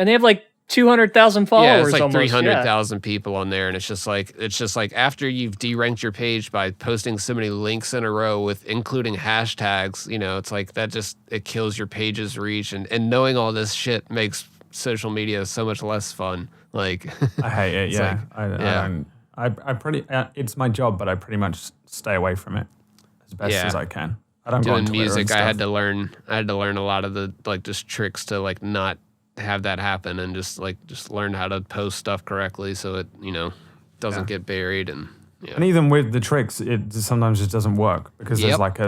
they have like 200,000 followers. Yeah, it's like almost. 300,000 people on there, and it's just like after you've deranked your page by posting so many links in a row with including hashtags, it's like that it kills your page's reach, and knowing all this shit makes social media so much less fun. Like I hate it. Yeah, I pretty. It's my job, but I pretty much stay away from it as best as I can. I don't go on doing Twitter music. and I had stuff. to learn a lot of the just tricks to not have that happen, and just learn how to post stuff correctly so it doesn't get buried. And And even with the tricks, it sometimes just doesn't work because there's like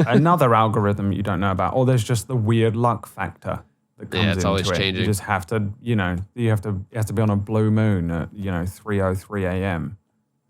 another algorithm you don't know about, or there's just the weird luck factor that comes it's into always it. changing. You just have to, it has to be on a blue moon at 3:03 a.m.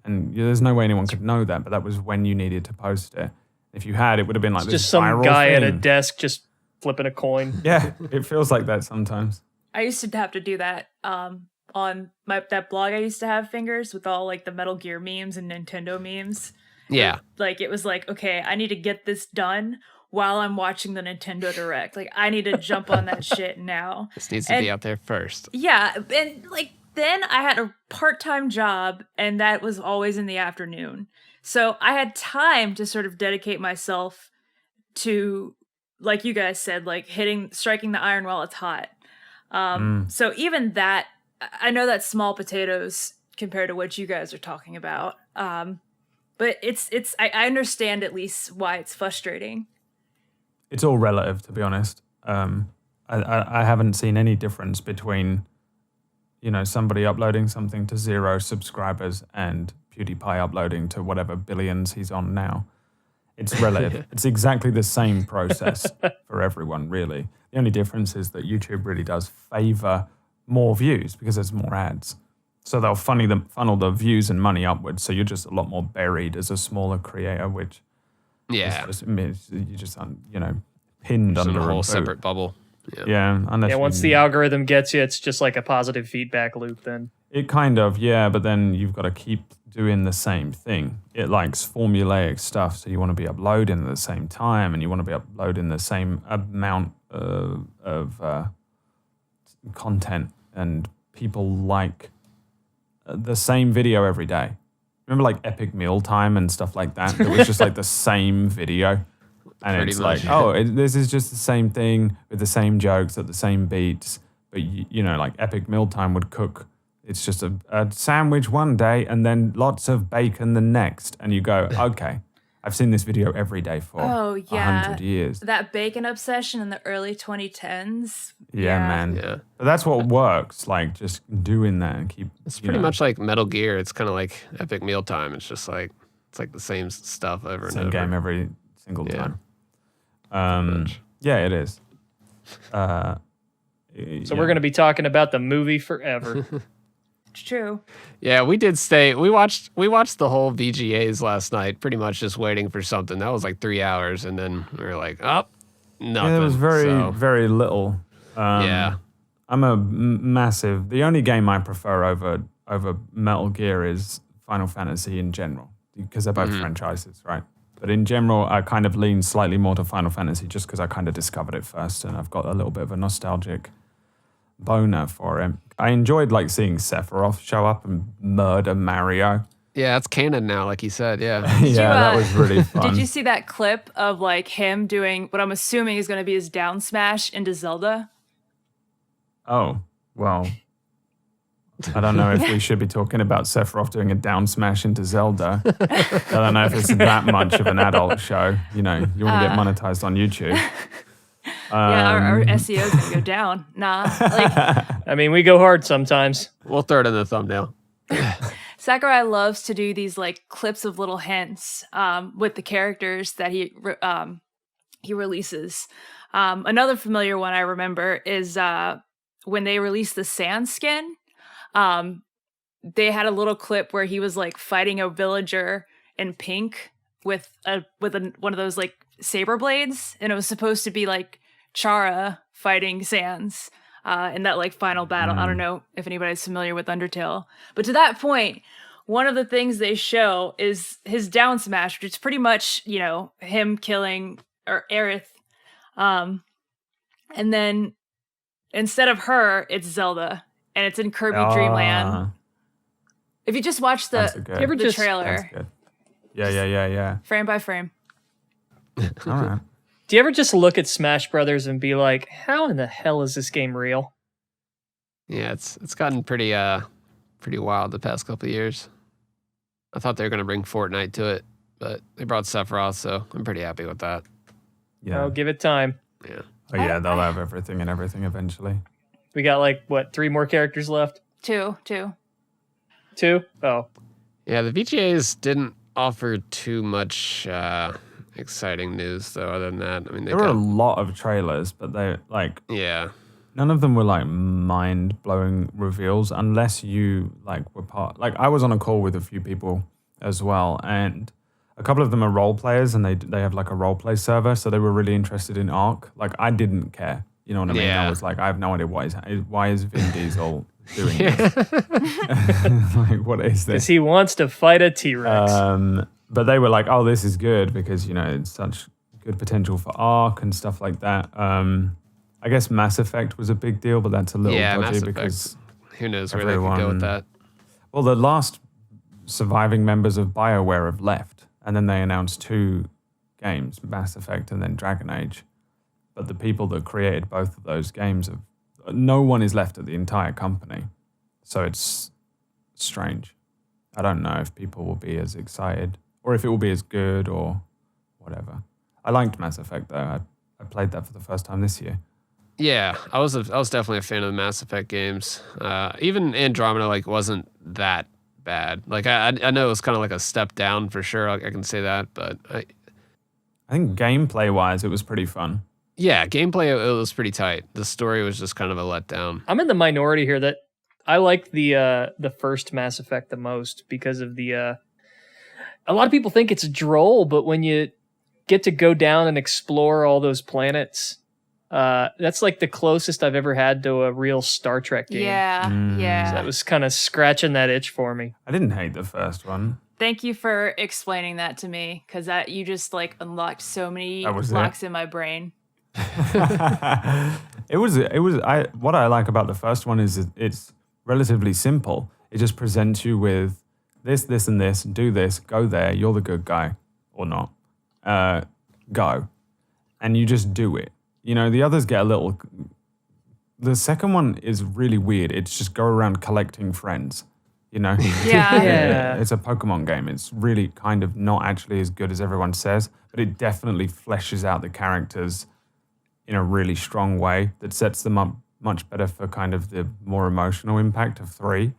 And there's no way anyone could know that, but that was when you needed to post it. If you had, it would have been like this Just some viral guy thing. at a desk just flipping a coin. Yeah, it feels like that sometimes. I used to have to do that on that blog I used to have, Fingers, with all like the Metal Gear memes and Nintendo memes. yeah. It was like, okay, I need to get this done while I'm watching the Nintendo Direct. Like, I need to jump on that shit now. This needs to be out there first. Yeah, and then I had a part-time job, and that was always in the afternoon. So I had time to sort of dedicate myself to, like you guys said, striking the iron while it's hot. So even that, I know that's small potatoes compared to what you guys are talking about. But I understand at least why it's frustrating. It's all relative, to be honest. I haven't seen any difference between, somebody uploading something to 0 subscribers and PewDiePie uploading to whatever billions he's on now. It's relative. It's exactly the same process for everyone, really. The only difference is that YouTube really does favor more views because there's more ads. So they'll funnel the views and money upwards. So you're just a lot more buried as a smaller creator, which you just pinned Just under in a whole boot. separate bubble. Unless Once the algorithm gets you, it's just like a positive feedback loop then. It kind of, but then you've got to keep doing the same thing. It likes formulaic stuff, so you want to be uploading at the same time, and you want to be uploading the same amount of content, and people like the same video every day. Remember like Epic Meal Time and stuff like that? It was just like the same video. And Pretty it's much. like, this is just the same thing with the same jokes at the same beats. But, like Epic Mealtime would cook. It's just a sandwich one day and then lots of bacon the next. And you go, okay, I've seen this video every day for 100 years. That bacon obsession in the early 2010s. Yeah, man. Yeah. But that's what works, like just doing that and keep... It's pretty much like Metal Gear. It's kind of like Epic Mealtime. It's just like, the same stuff over and same over. game every single Yeah. time. Yeah, it is. So we're going to be talking about the movie forever. It's true. Yeah, we did stay. We watched the whole VGAs last night, pretty much just waiting for something. That was like 3 hours, and then we were like, oh, nothing. Yeah, there was very, So, very little. yeah. I'm a massive... The only game I prefer over Metal Gear is Final Fantasy in general, because they're both franchises, right? But in general, I kind of lean slightly more to Final Fantasy just because I kind of discovered it first, and I've got a little bit of a nostalgic boner for it. I enjoyed seeing Sephiroth show up and murder Mario. Yeah, it's canon now, like you said. Yeah. That was really fun. Did you see that clip of him doing what I'm assuming is going to be his down smash into Zelda? Oh, well, I don't know if we should be talking about Sephiroth doing a down smash into Zelda. I don't know if it's that much of an adult show. You want to get monetized on YouTube. Our SEO is going to go down. Nah. I mean, we go hard sometimes. We'll throw it in the thumbnail. Sakurai loves to do these clips of little hints with the characters that he releases. Another familiar one I remember is when they released the Sand Skin. They had a little clip where he was fighting a villager in pink with one of those saber blades, and it was supposed to be Chara fighting Sans in that final battle. I don't know if anybody's familiar with Undertale, but to that point, one of the things they show is his down smash, which is pretty much him killing Aerith, and then instead of her, it's Zelda. and it's in Kirby Dreamland. If you just watch the trailer, That's good. Yeah. frame by frame. All right. Do you ever just look at Smash Brothers and be like, how in the hell is this game real? Yeah, it's gotten pretty wild the past couple of years. I thought they were gonna bring Fortnite to it, but they brought Sephiroth, so I'm pretty happy with that. Yeah. I'll give it time. Yeah. Oh yeah, they'll have everything eventually. We got 3 more characters left? Two. 2? Oh. Yeah, the VGAs didn't offer too much exciting news though. Other than that, I mean, there were a lot of trailers, but they yeah. none of them were mind-blowing reveals unless you were part. I was on a call with a few people as well, and a couple of them are role players, and they have a role play server, so they were really interested in Ark. I didn't care, you know what I mean? Yeah. I was I have no idea why is Vin Diesel doing this? What is this? Because he wants to fight a T-Rex. But they were like, oh, this is good because it's such good potential for Ark and stuff like that. I guess Mass Effect was a big deal, but that's a little dodgy Mass because who knows where they could go with that. Well, the last surviving members of BioWare have left, and then they announced 2 games, Mass Effect and then Dragon Age. But the people that created both of those games, no one is left at the entire company. So it's strange. I don't know if people will be as excited or if it will be as good or whatever. I liked Mass Effect, though. I played that for the first time this year. Yeah, I was definitely a fan of the Mass Effect games. Even Andromeda wasn't that bad. I know it was kind of a step down for sure. I can say that, but I think gameplay wise, it was pretty fun. Yeah, gameplay it was pretty tight. The story was just kind of a letdown. I'm in the minority here that I like the first Mass Effect the most because of the. A lot of people think it's droll, but when you get to go down and explore all those planets. That's the closest I've ever had to a real Star Trek game. Yeah. So that was kind of scratching that itch for me. I didn't hate the first one. Thank you for explaining that to me, because you just unlocked so many blocks in my brain. What I like about the first one is it's relatively simple. It just presents you with this, and this, do this, go there, you're the good guy, or not. Go. And you just do it. The others get a little... The second one is really weird. It's just go around collecting friends, Yeah. It's a Pokemon game. It's really kind of not actually as good as everyone says, but it definitely fleshes out the characters in a really strong way that sets them up much better for kind of the more emotional impact of 3.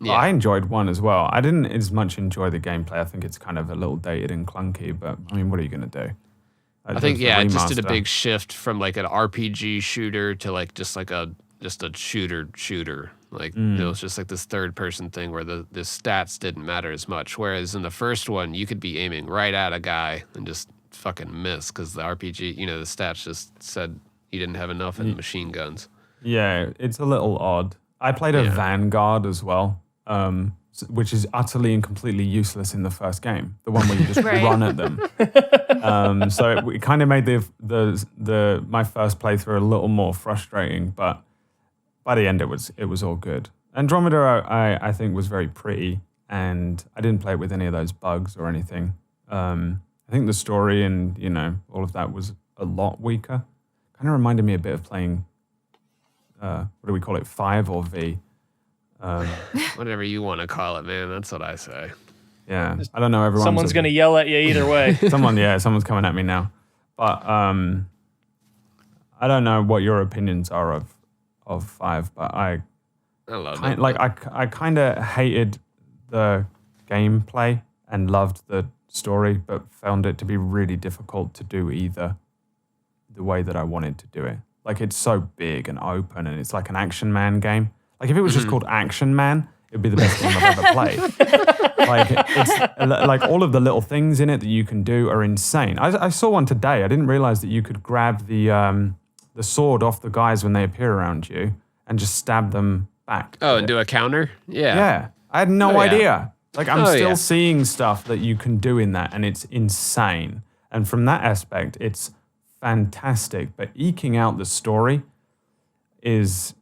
Yeah. I enjoyed 1 as well. I didn't as much enjoy the gameplay. I think it's kind of a little dated and clunky, but I mean, what are you going to do? I think it just did a big shift from an RPG shooter to just a shooter. It was just this third person thing where the stats didn't matter as much. Whereas in the first one, you could be aiming right at a guy and just fucking miss because the RPG, the stats just said you didn't have enough in machine guns. Yeah, it's a little odd. I played a Vanguard as well, which is utterly and completely useless in the first game. The one where you just run at them. So it kind of made my first playthrough a little more frustrating, but by the end it was all good. Andromeda I think was very pretty, and I didn't play it with any of those bugs or anything. I think the story and all of that was a lot weaker. Kind of reminded me a bit of playing what do we call it, 5 or V. Whatever you want to call it, man. That's what I say. Yeah, I don't know. Someone's going to yell at you either way. Someone's coming at me now. But I don't know what your opinions are of 5, but I love it. I kind of hated the gameplay and loved the story, but found it to be really difficult to do either the way that I wanted to do it. It's so big and open, and it's like an Action Man game. If it was just called Action Man, it'd be the best game I've ever played. It's all of the little things in it that you can do are insane. I saw one today. I didn't realize that you could grab the sword off the guys when they appear around you and just stab them back. Oh, and do a counter? Yeah. Yeah. I had no idea. I'm still seeing stuff that you can do in that, and it's insane. And from that aspect, it's fantastic. But eking out the story is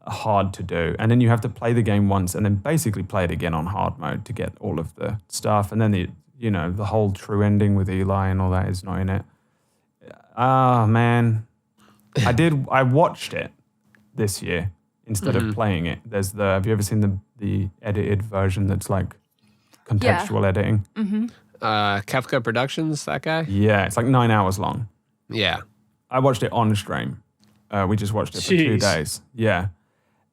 hard to do. And then you have to play the game once and then basically play it again on hard mode to get all of the stuff. And then the whole true ending with Eli and all that is not in it. Ah, man. I watched it this year instead of playing it. Have you ever seen the edited version that's like contextual editing? Mm-hmm. Kafka Productions, that guy? Yeah, it's like 9 hours long. Yeah. I watched it on stream. We just watched it for 2 Jeez. days. Yeah.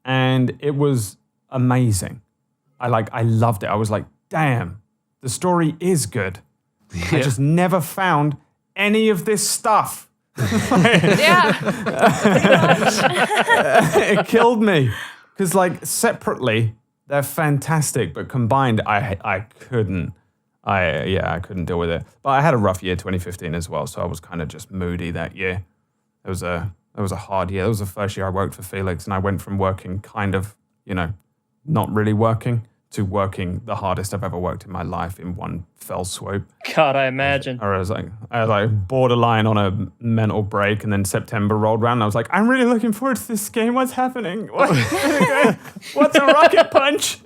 And it was amazing. I loved it. I was like, damn, the story is good. I just never found any of this stuff. Yeah. It killed me. Because like separately, they're fantastic, but combined, I couldn't. I couldn't deal with it. But I had a rough year, 2015 as well, so I was kind of just moody that year. It was a hard year. It was the first year I worked for Felix, and I went from working kind of, not really working to working the hardest I've ever worked in my life in one fell swoop. God, I imagine. Or I was like borderline on a mental break, and then September rolled around, and I was like, I'm really looking forward to this game. What's happening? What's a rocket punch?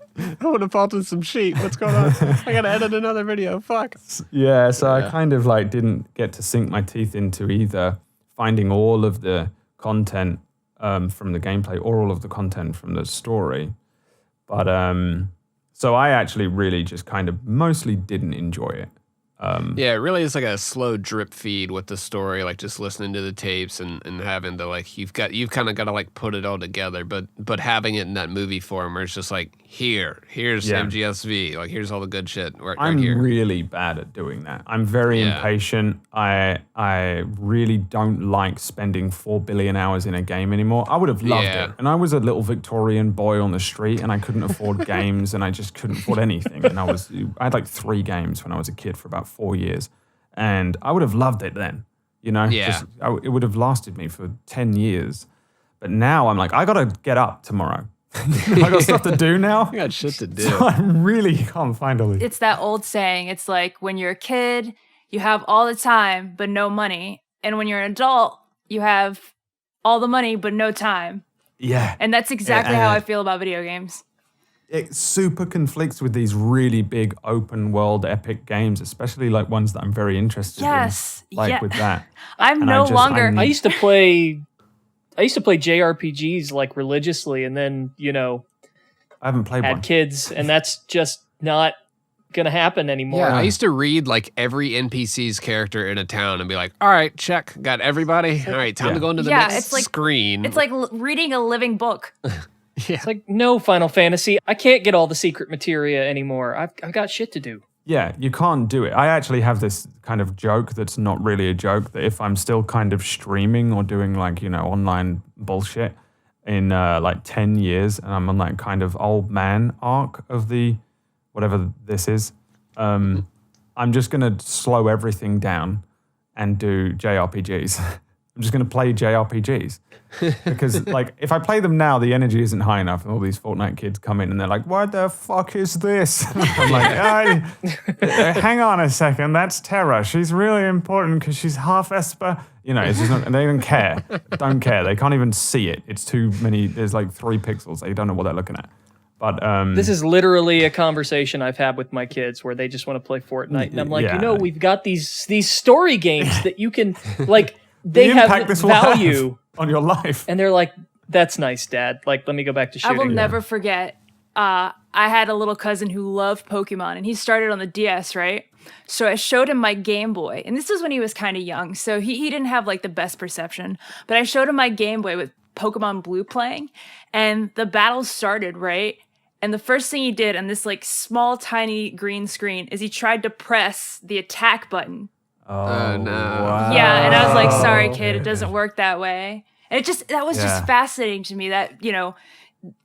I would have faulted some sheep. What's going on? I gotta edit another video. Fuck. Yeah, so I kind of like didn't get to sink my teeth into either finding all of the content from the gameplay or all of the content from the story. But so I actually really just kind of mostly didn't enjoy it. Yeah, it really is like a slow drip feed with the story, like just listening to the tapes and having to like you've kind of got to like put it all together, but having it in that movie form where it's just like here's MGSV, like here's all the good shit I'm here. really bad at doing that. I'm very impatient. I really don't like spending 4 billion hours in a game anymore. I would have loved it. And I was a little Victorian boy on the street and I couldn't afford games and I just couldn't afford anything. And I had like 3 games when I was a kid for about 4 years. And I would have loved it then, it would have lasted me for 10 years. But now I'm like, I got to get up tomorrow. I got stuff to do now. I got shit to do. So I really can't find all this. It's that old saying. It's like when you're a kid, you have all the time but no money. And when you're an adult, you have all the money but no time. Yeah. And that's exactly how I feel about video games. It super conflicts with these really big open world epic games, especially like ones that I'm very interested in. Like with that. I'm no longer. I used to play JRPGs like religiously, and then I haven't played had one. kids, and that's just not gonna happen anymore. Yeah, I used to read like every NPC's character in a town and be like, all right, check, got everybody. All right, time to go into the next screen. It's like reading a living book. It's like, no, Final Fantasy, I can't get all the secret materia anymore. I've got shit to do. Yeah, you can't do it. I actually have this kind of joke that's not really a joke, that if I'm still kind of streaming or doing like, online bullshit in like 10 years and I'm on that kind of old man arc of the whatever this is, I'm just going to slow everything down and do JRPGs. I'm just going to play JRPGs. Because like if I play them now, the energy isn't high enough, and all these Fortnite kids come in and they're like, "What the fuck is this?" I'm like, "Hang on a second, that's Terra. She's really important because she's half Esper." It's just not, and they don't care. Don't care. They can't even see it. It's too many. There's like 3 pixels. They don't know what they're looking at. But this is literally a conversation I've had with my kids where they just want to play Fortnite, and I'm like, we've got these story games that you can like. They have value on your life. And they're like, that's nice, Dad. Like, let me go back to shooting. I will never forget. I had a little cousin who loved Pokemon, and he started on the DS, right? So I showed him my Game Boy, and this was when he was kind of young, so he didn't have like the best perception. But I showed him my Game Boy with Pokemon Blue playing, and the battle started, right? And the first thing he did on this like small, tiny green screen is he tried to press the attack button. Oh, no. Wow. Yeah, and I was like, sorry, kid, it doesn't work that way. And that was just fascinating to me that,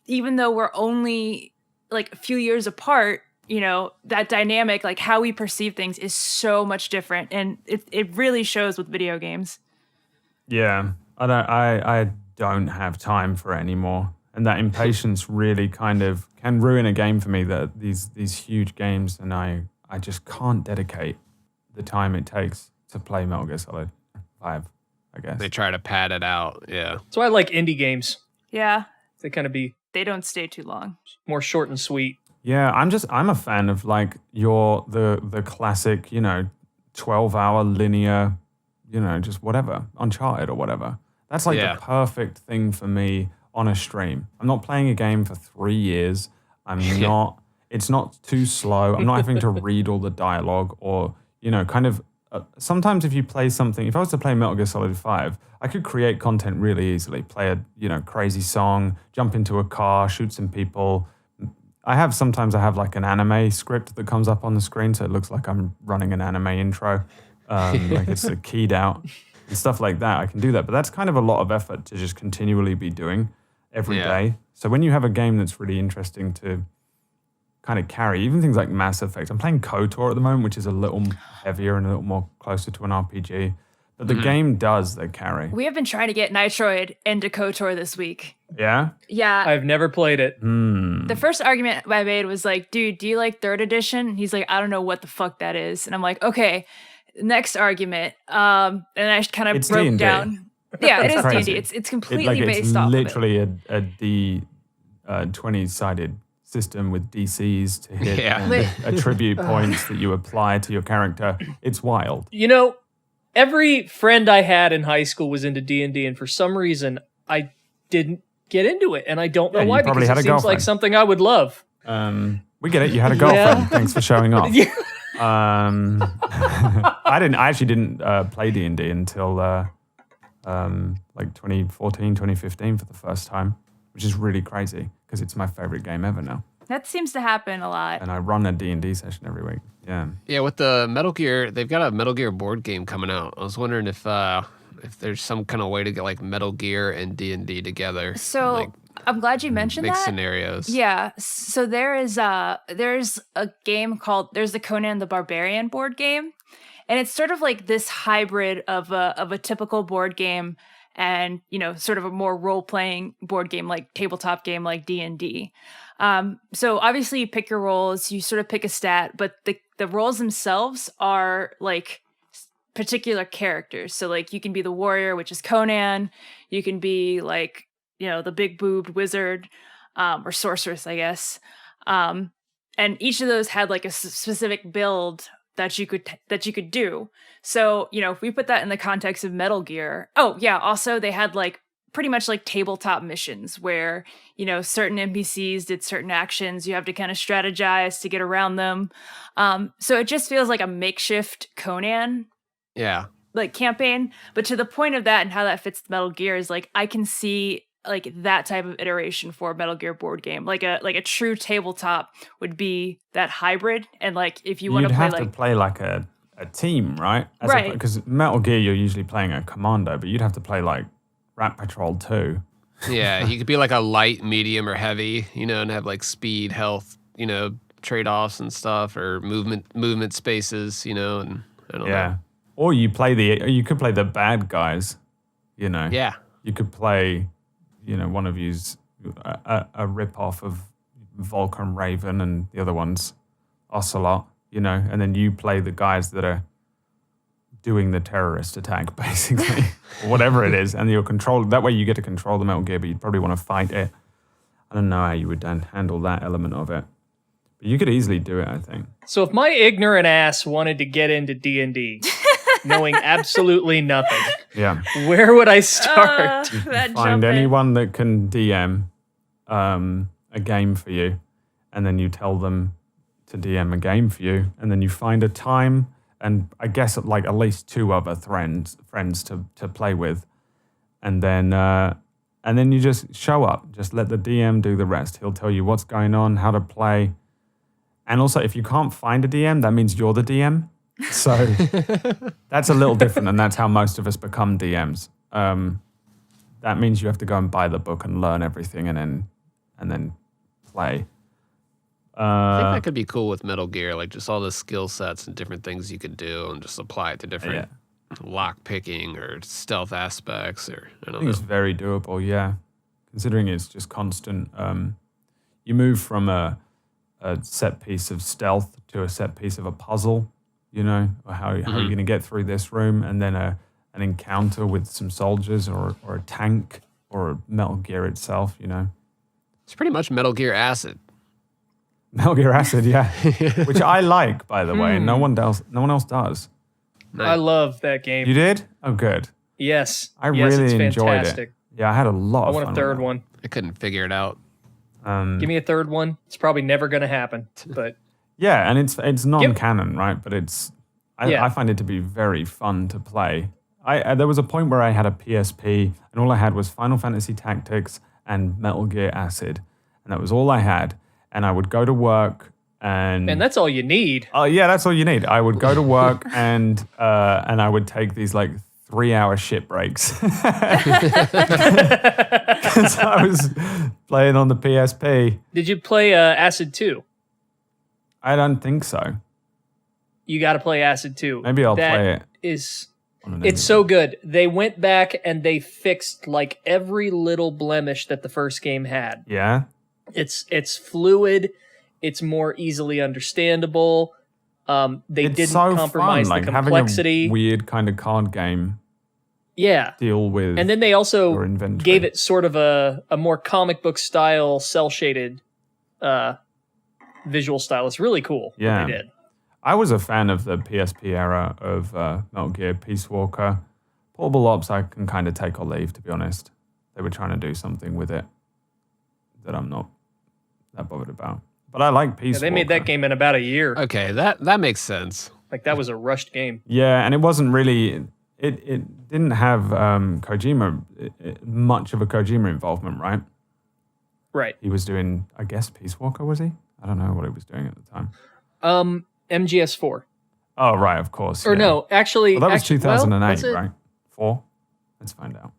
even though we're only like a few years apart, that dynamic, like how we perceive things is so much different. And it really shows with video games. Yeah, I don't have time for it anymore. And that impatience really kind of can ruin a game for me, that these huge games, and I just can't dedicate the time it takes to play Metal Gear Solid 5, I guess. They try to pad it out, yeah. So I like indie games. Yeah. They kind of be They don't stay too long. more short and sweet. Yeah, I'm a fan of like the classic, 12-hour linear, just whatever, Uncharted or whatever. That's like Yeah. the perfect thing for me on a stream. I'm not playing a game for 3 years. It's not too slow. I'm not having to read all the dialogue or, kind of, sometimes if you play something, if I was to play Metal Gear Solid 5, I could create content really easily, play a, crazy song, jump into a car, shoot some people. Sometimes I have like an anime script that comes up on the screen, so it looks like I'm running an anime intro, like it's keyed out and stuff like that. I can do that, but that's kind of a lot of effort to just continually be doing every day. So when you have a game that's really interesting to kind of carry, even things like Mass Effect. I'm playing KOTOR at the moment, which is a little heavier and a little more closer to an RPG. But the game does the carry. We have been trying to get Nitroid into KOTOR this week. Yeah? Yeah. I've never played it. The first argument I made was like, dude, do you like 3rd edition? He's like, I don't know what the fuck that is. And I'm like, okay, next argument. And I kind of broke D&D. down. Yeah, it is crazy. D&D. It's completely based it's off literally a D20-sided system with DCs to hit and attribute points that you apply to your character. It's wild. Every friend I had in high school was into D&D, and for some reason, I didn't get into it, and I don't know you why, probably because had it a seems like girlfriend. something I would love. We get it. You had a girlfriend. Thanks for showing off. Yeah. I actually didn't play D&D until like 2014, 2015 for the first time, which is really crazy because it's my favorite game ever now. That seems to happen a lot. And I run a D&D session every week. Yeah. Yeah, with the Metal Gear, they've got a Metal Gear board game coming out. I was wondering if there's some kind of way to get like Metal Gear and D&D together. So like, I'm glad you mentioned mixed that. scenarios. Yeah. So there's a game called the Conan the Barbarian board game, and it's sort of like this hybrid of a typical board game and sort of a more role playing board game, like tabletop game like D&D. So obviously you pick your roles, you sort of pick a stat, but the roles themselves are like particular characters. So like you can be the warrior, which is Conan. You can be like, the big boobed wizard, or sorceress, I guess. And each of those had like a specific build that you could do. So, if we put that in the context of Metal Gear, also they had like pretty much like tabletop missions where, certain NPCs did certain actions. You have to kind of strategize to get around them. So it just feels like a makeshift Conan like campaign. But to the point of that and how that fits Metal Gear is like, I can see like that type of iteration for a Metal Gear board game. Like a true tabletop would be that hybrid. And like, if you want to play You'd have to play like a team, right? Right. Because Metal Gear, you're usually playing a commando, but you'd have to play like Rat Patrol 2. Yeah, you could be like a light, medium, or heavy, and have like speed, health, trade-offs and stuff, or movement spaces, and I don't know. Or you could play the bad guys, Yeah. You could play, one of you's a rip-off of Vulcan Raven and the other one's Ocelot, and then you play the guys that are doing the terrorist attack, basically, or whatever it is, and you're controlled. That way you get to control the Metal Gear, but you'd probably want to fight it. I don't know how you would handle that element of it. But you could easily do it, I think. So if my ignorant ass wanted to get into D&D, knowing absolutely nothing, where would I start? Find anyone that can DM a game for you, and then you tell them to DM a game for you, and then you find a time, and I guess like at least 2 other friends to play with, and then you just show up. Just let the DM do the rest. He'll tell you what's going on, how to play, and also if you can't find a DM, that means you're the DM. So that's a little different, and that's how most of us become DMs. That means you have to go and buy the book and learn everything, and then play. I think that could be cool with Metal Gear, like just all the skill sets and different things you could do, and just apply it to different lock picking or stealth aspects, or I don't know. It's very doable, yeah. Considering it's just constant. You move from a set piece of stealth to a set piece of a puzzle, or how are you going to get through this room, and then an encounter with some soldiers or a tank or Metal Gear itself, It's pretty much Metal Gear Acid. Metal Gear Acid, yeah, which I like, by the way. No one else does. Nice. I love that game. You did? Oh, good. Yes. I yes, really it's enjoyed fantastic. it. Yeah, I had a lot I of want fun a third with one. I couldn't figure it out. Give me a third one. It's probably never going to happen, but Yeah, and it's non-canon, right? But Yeah. I find it to be very fun to play. There was a point where I had a PSP, and all I had was Final Fantasy Tactics and Metal Gear Acid, and that was all I had. And I would go to work, and that's all you need. oh yeah, that's all you need. I would go to work, and I would take these like 3-hour shit breaks because I was playing on the PSP. Did you play Acid 2? I don't think so. You got to play Acid 2. Maybe I'll play it. It's so good. They went back and they fixed like every little blemish that the first game had. Yeah. It's fluid. It's more easily understandable. They It's didn't so compromise fun, like the complexity. having a weird kind of card game Yeah. deal with. And then they also your inventory. gave it sort of a more comic book style, cell shaded visual style. It's really cool Yeah. what they did. I was a fan of the PSP era of Metal Gear, Peace Walker. Portable Ops I can kind of take or leave, to be honest. They were trying to do something with it that I'm not that bothered about. But I like Peace Yeah, they Walker. made that game in about a year. Okay, that makes sense. Like that was a rushed game. Yeah, and it wasn't really... It didn't have Kojima, much of a Kojima involvement, right? Right. He was doing, I guess, Peace Walker, was he? I don't know what he was doing at the time. MGS4. Oh, right, of course. Or yeah. no, actually... Well, that was 2008, was it? right? 4? Let's find out.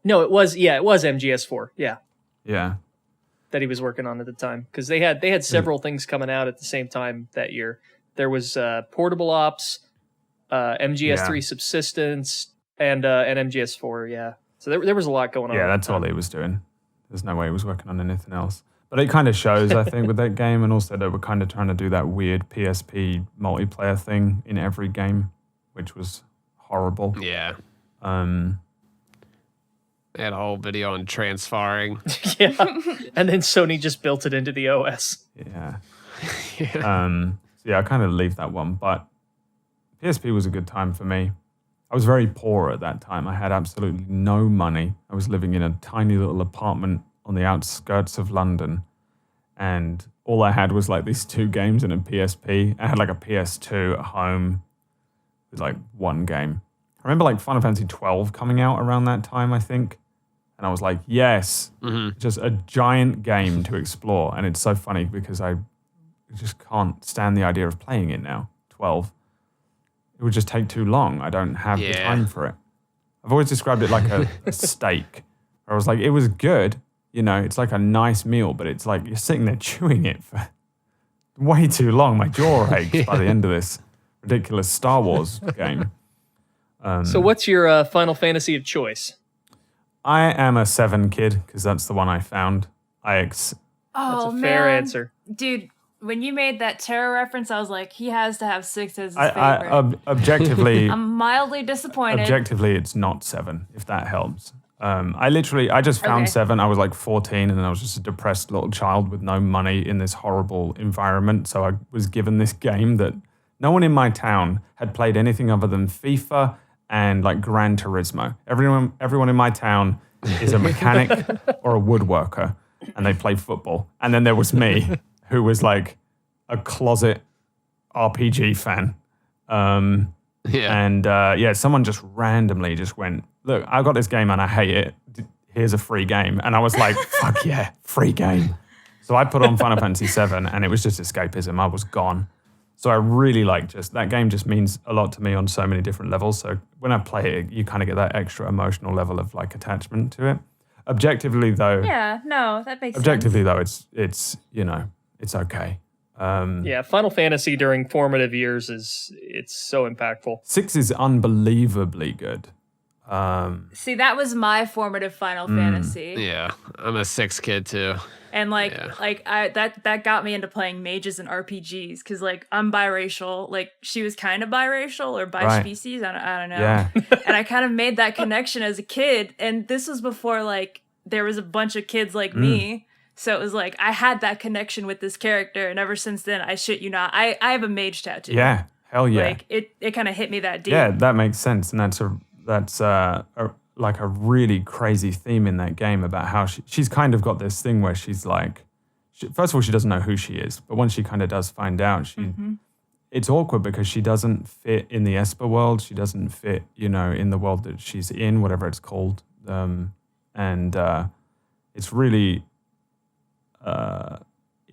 No, it was MGS4. Yeah. Yeah. That he was working on at the time. Because they had several things coming out at the same time that year. There was Portable Ops, MGS3 Subsistence, and MGS4, yeah. So there was a lot going on. Yeah, that's all he was doing. There's no way he was working on anything else. But it kind of shows, I think, with that game, and also they were kind of trying to do that weird PSP multiplayer thing in every game, which was horrible. Yeah. Um, They had a whole video on transferring. Yeah. And then Sony just built it into the OS. yeah. So yeah, I kind of leave that one. But PSP was a good time for me. I was very poor at that time. I had absolutely no money. I was living in a tiny little apartment on the outskirts of London. And all I had was like these 2 games and a PSP. I had like a PS2 at home with like 1 game. I remember like Final Fantasy 12 coming out around that time, I think. And I was like, yes, just a giant game to explore. And it's so funny because I just can't stand the idea of playing it now, 12. It would just take too long. I don't have the time for it. I've always described it like a steak. I was like, it was good. You know, it's like a nice meal, but it's like you're sitting there chewing it for way too long. My jaw aches by the end of this ridiculous Star Wars game. So what's your Final Fantasy of choice? I am a 7 kid because that's the one I found. That's Oh, a fair man. answer. Dude, when you made that Terra reference, I was like, he has to have 6 as his favorite. Objectively, I'm mildly disappointed. objectively, it's not 7, if that helps. I just found Okay. 7. I was like 14 and I was just a depressed little child with no money in this horrible environment. So I was given this game that no one in my town had played anything other than FIFA and like Gran Turismo. Everyone in my town is a mechanic or a woodworker and they play football. And then there was me who was like a closet RPG fan. And someone just randomly just went, look, I got this game and I hate it. Here's a free game. And I was like, fuck yeah, free game. So I put on Final Fantasy VII and it was just escapism. I was gone. So I really like that game just means a lot to me on so many different levels. So when I play it, you kind of get that extra emotional level of like attachment to it. Objectively though, Yeah, no, that makes objectively sense. though, it's it's okay. Yeah, Final Fantasy during formative years it's so impactful. 6 is unbelievably good. See, that was my formative Final Fantasy. Yeah, I'm a 6 kid too. And like Yeah. that got me into playing mages and RPGs because like I'm biracial. Like she was kind of biracial or bi-species. I don't know. Yeah. And I kind of made that connection as a kid. And this was before like there was a bunch of kids like me. So it was like I had that connection with this character, and ever since then, I shit you not, I have a mage tattoo. Yeah, hell yeah. Like it kind of hit me that deep. Yeah, that makes sense, and that's like a really crazy theme in that game about how she's kind of got this thing where she's like, first of all, she doesn't know who she is, but once she kind of does find out, it's awkward because she doesn't fit in the Esper world. She doesn't fit, in the world that she's in, whatever it's called, and it's really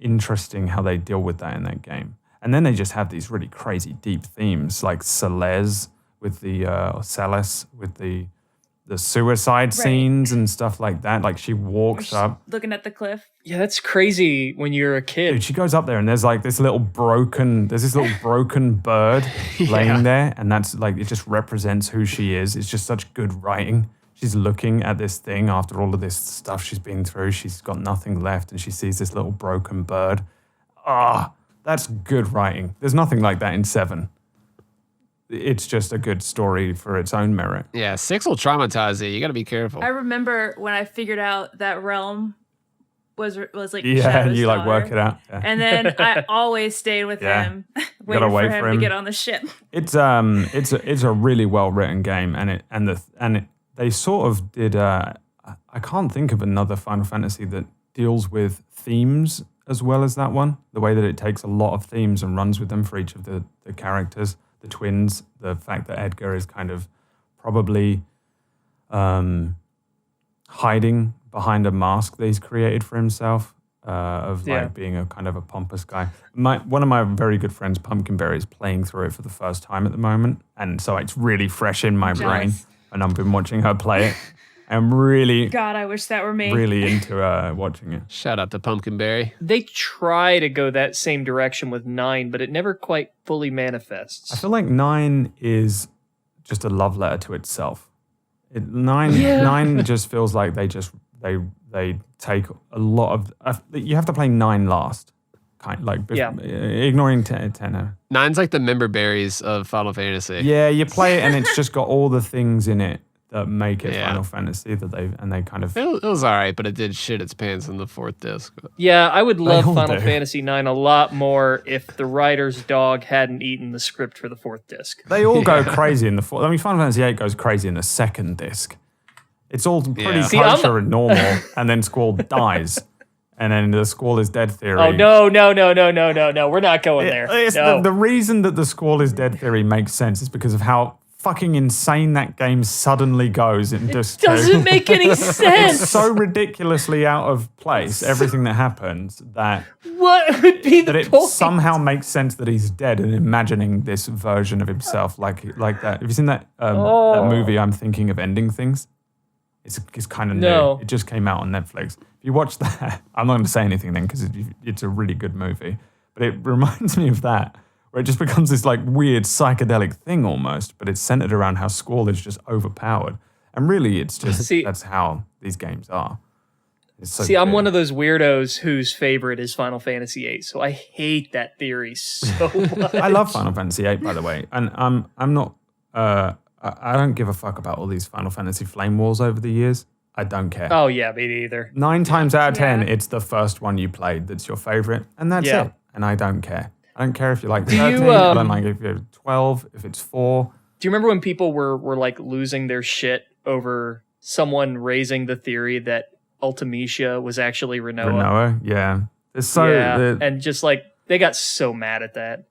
interesting how they deal with that in that game. And then they just have these really crazy deep themes, like Celeste with the Celes with the suicide scenes and stuff like that. Like she walks up, looking at the cliff. Yeah, that's crazy when you're a kid. Dude, she goes up there and there's like this little broken bird laying there, and that's like, it just represents who she is. It's just such good writing. She's looking at this thing after all of this stuff she's been through. She's got nothing left, and she sees this little broken bird. That's good writing. There's nothing like that in 7. It's just a good story for its own merit. Yeah, 6 will traumatize you. You got to be careful. I remember when I figured out that Realm was like you like daughter. work it out. Yeah. And then I always stayed with him, waiting for him to get on the ship. It's a really well written game, and they sort of did. I can't think of another Final Fantasy that deals with themes as well as that one. The way that it takes a lot of themes and runs with them for each of the characters, the twins, the fact that Edgar is kind of probably hiding behind a mask that he's created for himself like being a kind of a pompous guy. One of my very good friends, Pumpkinberry, is playing through it for the first time at the moment, and so it's really fresh in my brain, and I've been watching her play it. I'm really... God, I wish that were me. Really into watching it. Shout out to Pumpkinberry. They try to go that same direction with 9, but it never quite fully manifests. I feel like 9 is just a love letter to itself. 9 just feels like they take a lot of... you have to play 9 last. Ignoring 10. 9's like the member berries of Final Fantasy. Yeah, you play it and it's just got all the things in it that make it Final Fantasy they kind of... It was all right, but it did shit its pants in the 4th disc. Yeah, I would love Final Fantasy 9 a lot more if the writer's dog hadn't eaten the script for the 4th disc. They all go crazy in the 4th. I mean, Final Fantasy 8 goes crazy in the 2nd disc. It's all pretty kosher and normal, and then Squall dies. And then the Squall is dead theory. Oh, no. We're not going there. The reason that the Squall is dead theory makes sense is because of how fucking insane that game suddenly goes. It just doesn't make any sense. It's so ridiculously out of place, everything that happens, that what would be the that point? It somehow makes sense that he's dead, and imagining this version of himself like that. Have you seen that movie, I'm Thinking of Ending Things? It's kind of new. It just came out on Netflix. If you watch that, I'm not going to say anything then because it's a really good movie. But it reminds me of that, where it just becomes this like weird psychedelic thing almost, but it's centered around how Squall is just overpowered. And really, it's just that's how these games are. I'm one of those weirdos whose favorite is Final Fantasy VIII, so I hate that theory so much. I love Final Fantasy VIII, by the way, and I'm not. I don't give a fuck about all these Final Fantasy flame wars over the years. I don't care. Oh yeah, me neither. 9 times out of 10, it's the first one you played that's your favorite, and that's it. And I don't care. I don't care if you like 13. I don't like if you're 12, if it's 4. Do you remember when people were like losing their shit over someone raising the theory that Ultimecia was actually Rinoa? Yeah. And just like they got so mad at that.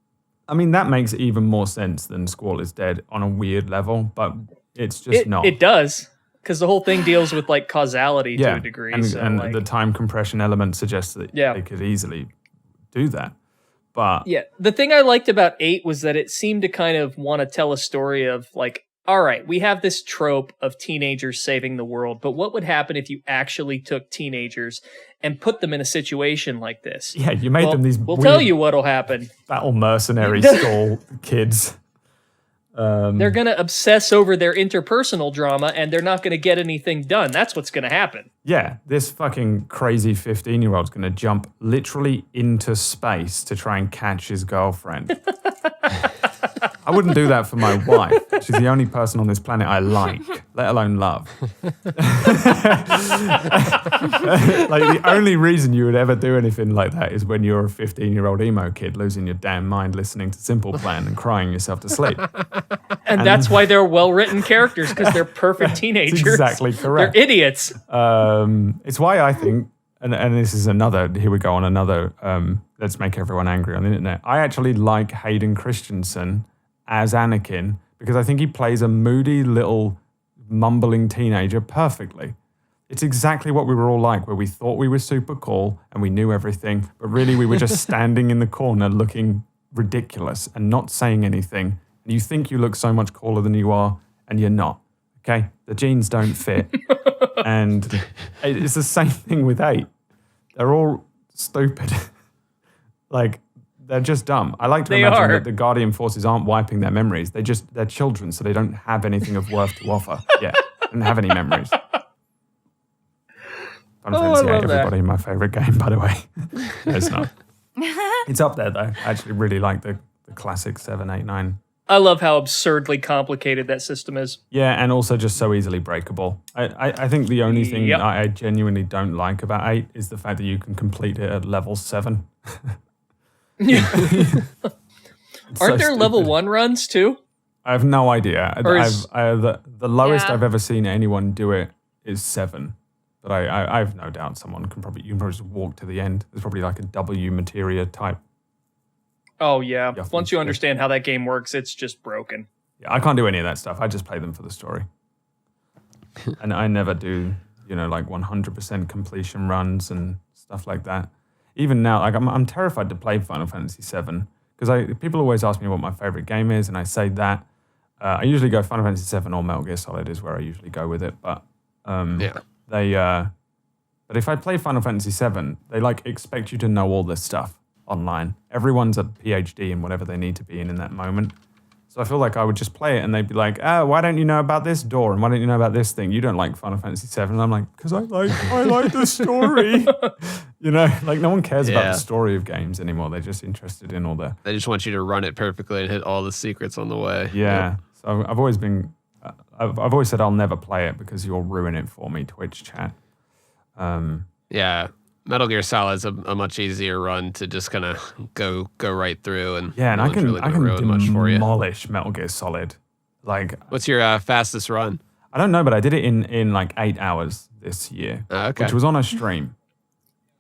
I mean, that makes even more sense than Squall is dead on a weird level, but it's just not. It does, because the whole thing deals with like causality to a degree. And the time compression element suggests that they could easily do that. But the thing I liked about 8 was that it seemed to kind of want to tell a story of like, all right, we have this trope of teenagers saving the world, but what would happen if you actually took teenagers and put them in a situation like this? Yeah, you made them these we'll tell you what'll happen. Battle mercenary skull kids. They're going to obsess over their interpersonal drama, and they're not going to get anything done. That's what's going to happen. Yeah, this fucking crazy 15-year-old's going to jump literally into space to try and catch his girlfriend. I wouldn't do that for my wife. She's the only person on this planet I like, let alone love. Like, the only reason you would ever do anything like that is when you're a 15-year-old emo kid losing your damn mind listening to Simple Plan and crying yourself to sleep. And that's why they're well-written characters, because they're perfect teenagers. That's exactly correct. They're idiots. It's why I think, and this is another, here we go on another, let's make everyone angry on the internet. I actually like Hayden Christensen as Anakin because I think he plays a moody little mumbling teenager perfectly. It's exactly what we were all like, where we thought we were super cool and we knew everything, but really we were just standing in the corner looking ridiculous and not saying anything. And you think you look so much cooler than you are, and you're not. Okay? The jeans don't fit. And it's the same thing with 8. They're all stupid. Like, they're just dumb. I like to imagine that the Guardian forces aren't wiping their memories. They're children, so they don't have anything of worth to offer. Yeah, they don't have any memories. Final Fantasy 8, everybody, my favorite game, by the way. No, it's not. It's up there, though. I actually really like the classic 7, 8, 9. I love how absurdly complicated that system is. Yeah, and also just so easily breakable. I think the only thing that I genuinely don't like about 8 is the fact that you can complete it at level 7. Aren't there level 1 runs too? I have no idea. The lowest Yeah. I've ever seen anyone do it is 7. But I have no doubt you can probably just walk to the end. There's probably like a W materia type. Oh yeah. Yeah, Once you understand how that game works, it's just broken. Yeah, I can't do any of that stuff. I just play them for the story. And I never do, like 100% completion runs and stuff like that. Even now, like I'm terrified to play Final Fantasy VII because people always ask me what my favorite game is, and I say that. I usually go Final Fantasy VII or Metal Gear Solid is where I usually go with it. But but if I play Final Fantasy VII, they like expect you to know all this stuff online. Everyone's a PhD in whatever they need to be in that moment. So I feel like I would just play it and they'd be like, why don't you know about this door? And why don't you know about this thing? You don't like Final Fantasy VII. And I'm like, because I like the story. Like no one cares about the story of games anymore. They're just interested in all the... They just want you to run it perfectly and hit all the secrets on the way. Yeah. Yep. So I've always been... I've always said I'll never play it because you'll ruin it for me, Twitch chat. Yeah. Metal Gear Solid's a much easier run to just kind of go right through, and and I can demolish Metal Gear Solid. Like, what's your fastest run? I don't know, but I did it in like 8 hours this year, which was on a stream.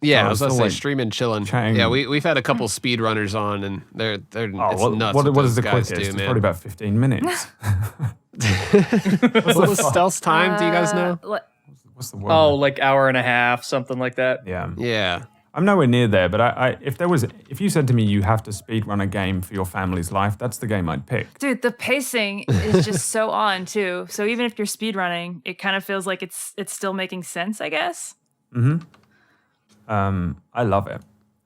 Yeah, so I was about to say like stream and chilling. Chatting. Yeah, we've had a couple speed runners on, and they're it's nuts. What is the guys quickest? do, It's man. probably about 15 minutes. What was Stealth's time? Do you guys know? What's the word? Oh, like hour and a half, something like that. Yeah. Yeah. I'm nowhere near there, but if you said to me you have to speedrun a game for your family's life, that's the game I'd pick. Dude, the pacing is just so on too. So even if you're speedrunning, it kind of feels like it's still making sense, I guess. Mm-hmm. I love it.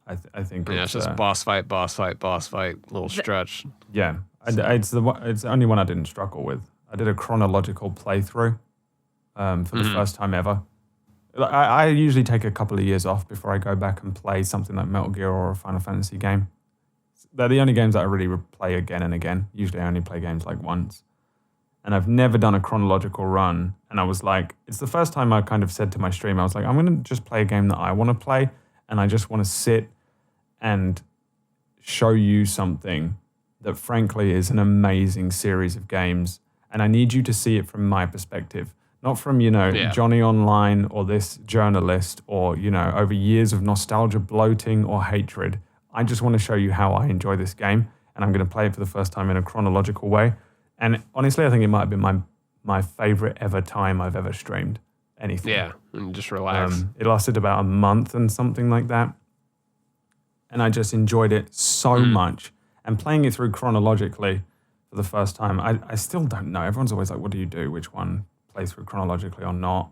I think It's just boss fight, little stretch. Yeah. It's the only one I didn't struggle with. I did a chronological playthrough for the first time ever. I usually take a couple of years off before I go back and play something like Metal Gear or a Final Fantasy game. They're the only games that I really play again and again. Usually I only play games like once. And I've never done a chronological run. And I was like, it's the first time I kind of said to my stream, I was like, I'm going to just play a game that I want to play. And I just want to sit and show you something that frankly is an amazing series of games. And I need you to see it from my perspective. Not from, Johnny Online or this journalist or, over years of nostalgia bloating or hatred. I just want to show you how I enjoy this game. And I'm going to play it for the first time in a chronological way. And honestly, I think it might have been my favorite ever time I've ever streamed anything. Yeah, and just relax. It lasted about a month and something like that. And I just enjoyed it so much. And playing it through chronologically for the first time, I still don't know. Everyone's always like, what do you do? Which one? Play through chronologically or not?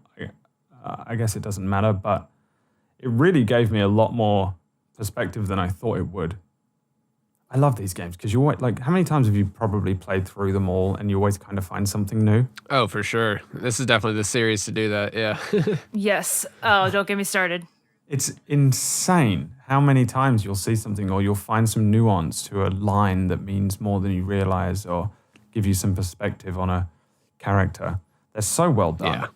I guess it doesn't matter, but it really gave me a lot more perspective than I thought it would. I love these games because you always, like, how many times have you probably played through them all and you always kind of find something new? Oh, for sure. This is definitely the series to do that. Yeah. Yes. Oh, don't get me started. It's insane how many times you'll see something or you'll find some nuance to a line that means more than you realize, or give you some perspective on a character. They're so well done. Yeah.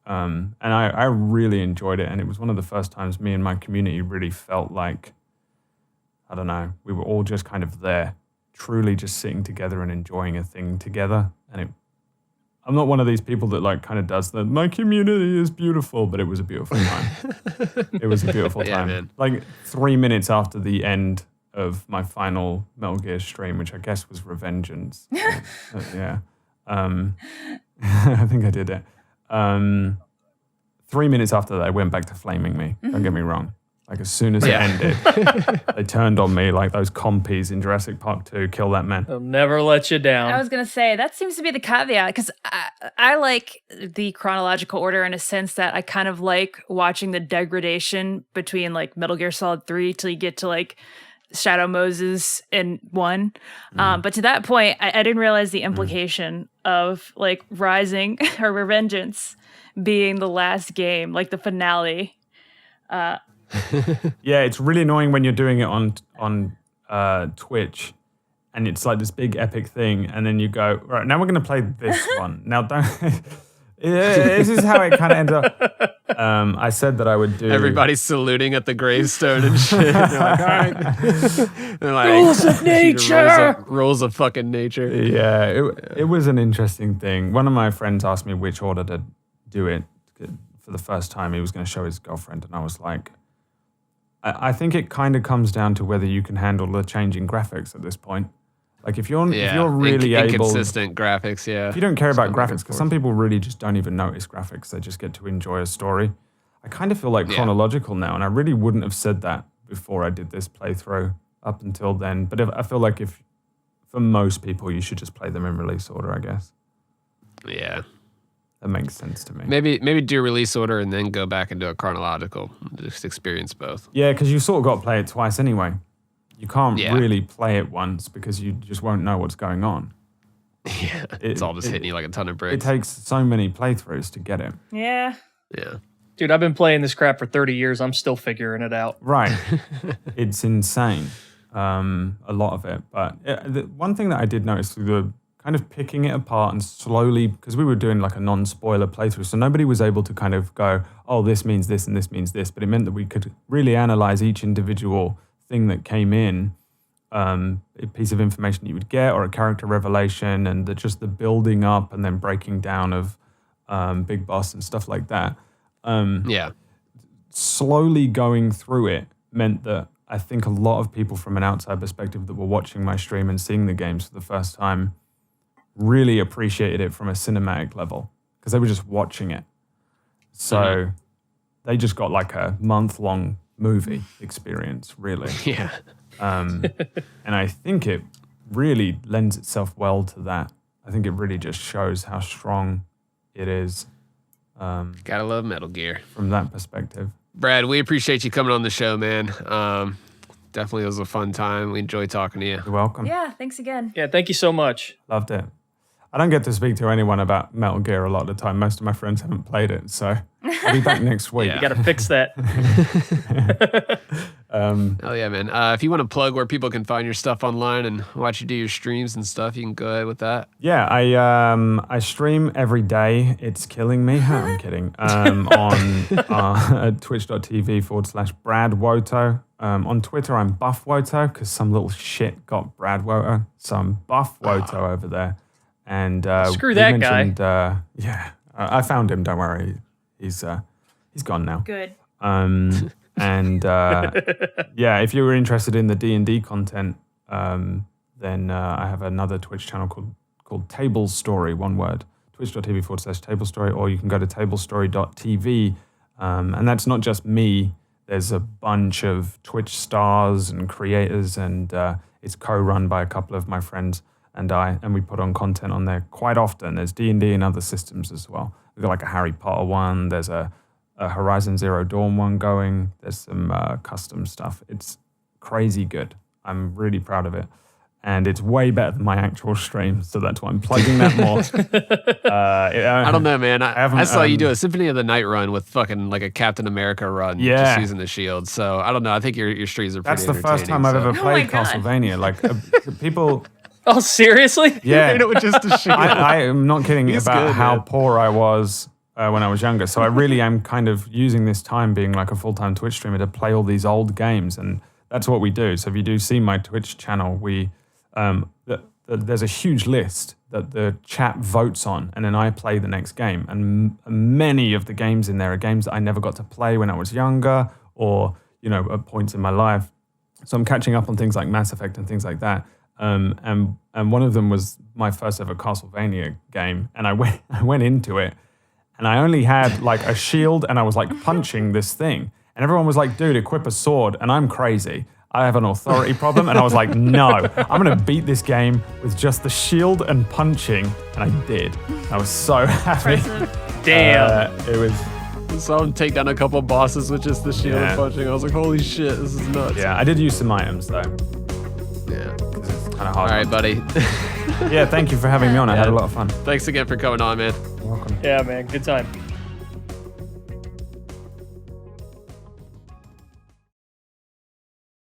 And I really enjoyed it. And it was one of the first times me and my community really felt like, I don't know, we were all just kind of there, truly just sitting together and enjoying a thing together. And I'm not one of these people that like kind of does the, my community is beautiful, but it was a beautiful time. It was a beautiful time. Man. Like 3 minutes after the end of my final Metal Gear stream, which I guess was Revengeance. Yeah. I think I did it. 3 minutes after that, I went back to flaming me. Don't get me wrong. Like as soon as it ended, they turned on me like those compies in Jurassic Park 2, kill that man. They'll never let you down. I was going to say, that seems to be the caveat, because I like the chronological order in a sense that I kind of like watching the degradation between like Metal Gear Solid 3 till you get to like Shadow Moses in 1. But to that point, I didn't realize the implication of like Rising or Revengeance being the last game, like the finale. Yeah, it's really annoying when you're doing it on Twitch, and it's like this big epic thing, and then you go, right, now we're going to play this one. Now, don't. This is how it kind of ends up. I said that I would do. Everybody's saluting at the gravestone and shit. They're like, all right. They're like, Rules of nature. Rules of fucking nature. Yeah, it was an interesting thing. One of my friends asked me which order to do it for the first time. He was going to show his girlfriend, and I was like, I think it kind of comes down to whether you can handle the changing graphics at this point. Like if you're really able, inconsistent graphics, if you don't care about graphics, because some people really just don't even notice graphics, they just get to enjoy a story. I kind of feel like chronological now, and I really wouldn't have said that before I did this playthrough up until then. But I feel like if for most people, you should just play them in release order, I guess. Yeah. That makes sense to me. Maybe do release order and then go back and do a chronological. Just experience both. Yeah, because you sort of got to play it twice anyway. You can't really play it once because you just won't know what's going on. Yeah, it's all just hitting you like a ton of bricks. It takes so many playthroughs to get it. Yeah. Yeah. Dude, I've been playing this crap for 30 years. I'm still figuring it out. Right. It's insane, a lot of it. But the one thing that I did notice through the kind of picking it apart and slowly, because we were doing like a non-spoiler playthrough, so nobody was able to kind of go, oh, this means this and this means this, but it meant that we could really analyze each individual thing that came in, a piece of information you would get or a character revelation, and just the building up and then breaking down of Big Boss and stuff like that. Slowly going through it meant that I think a lot of people from an outside perspective that were watching my stream and seeing the games for the first time really appreciated it from a cinematic level because they were just watching it. So they just got like a month-long movie experience, really. Yeah. And I think it really lends itself well to that. I think it really just shows how strong it is. Gotta love Metal Gear. From that perspective. Brad, we appreciate you coming on the show, man. Definitely was a fun time. We enjoyed talking to you. You're welcome. Yeah, thanks again. Yeah, thank you so much. Loved it. I don't get to speak to anyone about Metal Gear a lot of the time. Most of my friends haven't played it, so I'll be back next week. You got to fix that. Hell yeah, man. If you want to plug where people can find your stuff online and watch you do your streams and stuff, you can go ahead with that. Yeah, I stream every day. It's killing me. I'm kidding. On twitch.tv/BradWOTO. On Twitter, I'm BuffWOTO because some little shit got BradWOTO. So I'm BuffWOTO over there. And screw that guy. I found him. Don't worry, he's gone now. Good. And if you were interested in the D&D content, then I have another Twitch channel called Table Story. One word. Twitch.tv/Table Story, or you can go to tablestory.tv. And that's not just me. There's a bunch of Twitch stars and creators, and it's co-run by a couple of my friends and we put on content on there quite often. There's D&D and other systems as well. We've got like a Harry Potter one. There's a Horizon Zero Dawn one going. There's some custom stuff. It's crazy good. I'm really proud of it. And it's way better than my actual stream, so that's why I'm plugging that more. I don't know, man. I saw you do a Symphony of the Night run with fucking like a Captain America run, just using the shield. So I don't know. I think your streams are pretty That's the first time I've ever played Castlevania. Like people... Oh, seriously? Yeah. It with just a shield. I am not kidding He's about good, how man. poor I was when I was younger. So I really am kind of using this time being like a full-time Twitch streamer to play all these old games, and that's what we do. So if you do see my Twitch channel, we there's a huge list that the chat votes on, and then I play the next game. And many of the games in there are games that I never got to play when I was younger, or at points in my life. So I'm catching up on things like Mass Effect and things like that. And one of them was my first ever Castlevania game, and I went into it, and I only had like a shield, and I was like punching this thing, and everyone was like, "Dude, equip a sword," and I'm crazy. I have an authority problem, and I was like, "No, I'm gonna beat this game with just the shield and punching," and I did. I was so happy. Impressive. Damn. It was. Saw him take down a couple bosses with just the shield Yeah. punching. I was like, holy shit, this is nuts. Yeah, I did use some items though. Yeah. It's kind of All hard. right, buddy. Yeah, thank you for having me on. I had a lot of fun. Thanks again for coming on, man. You're welcome. Yeah, man. Good time.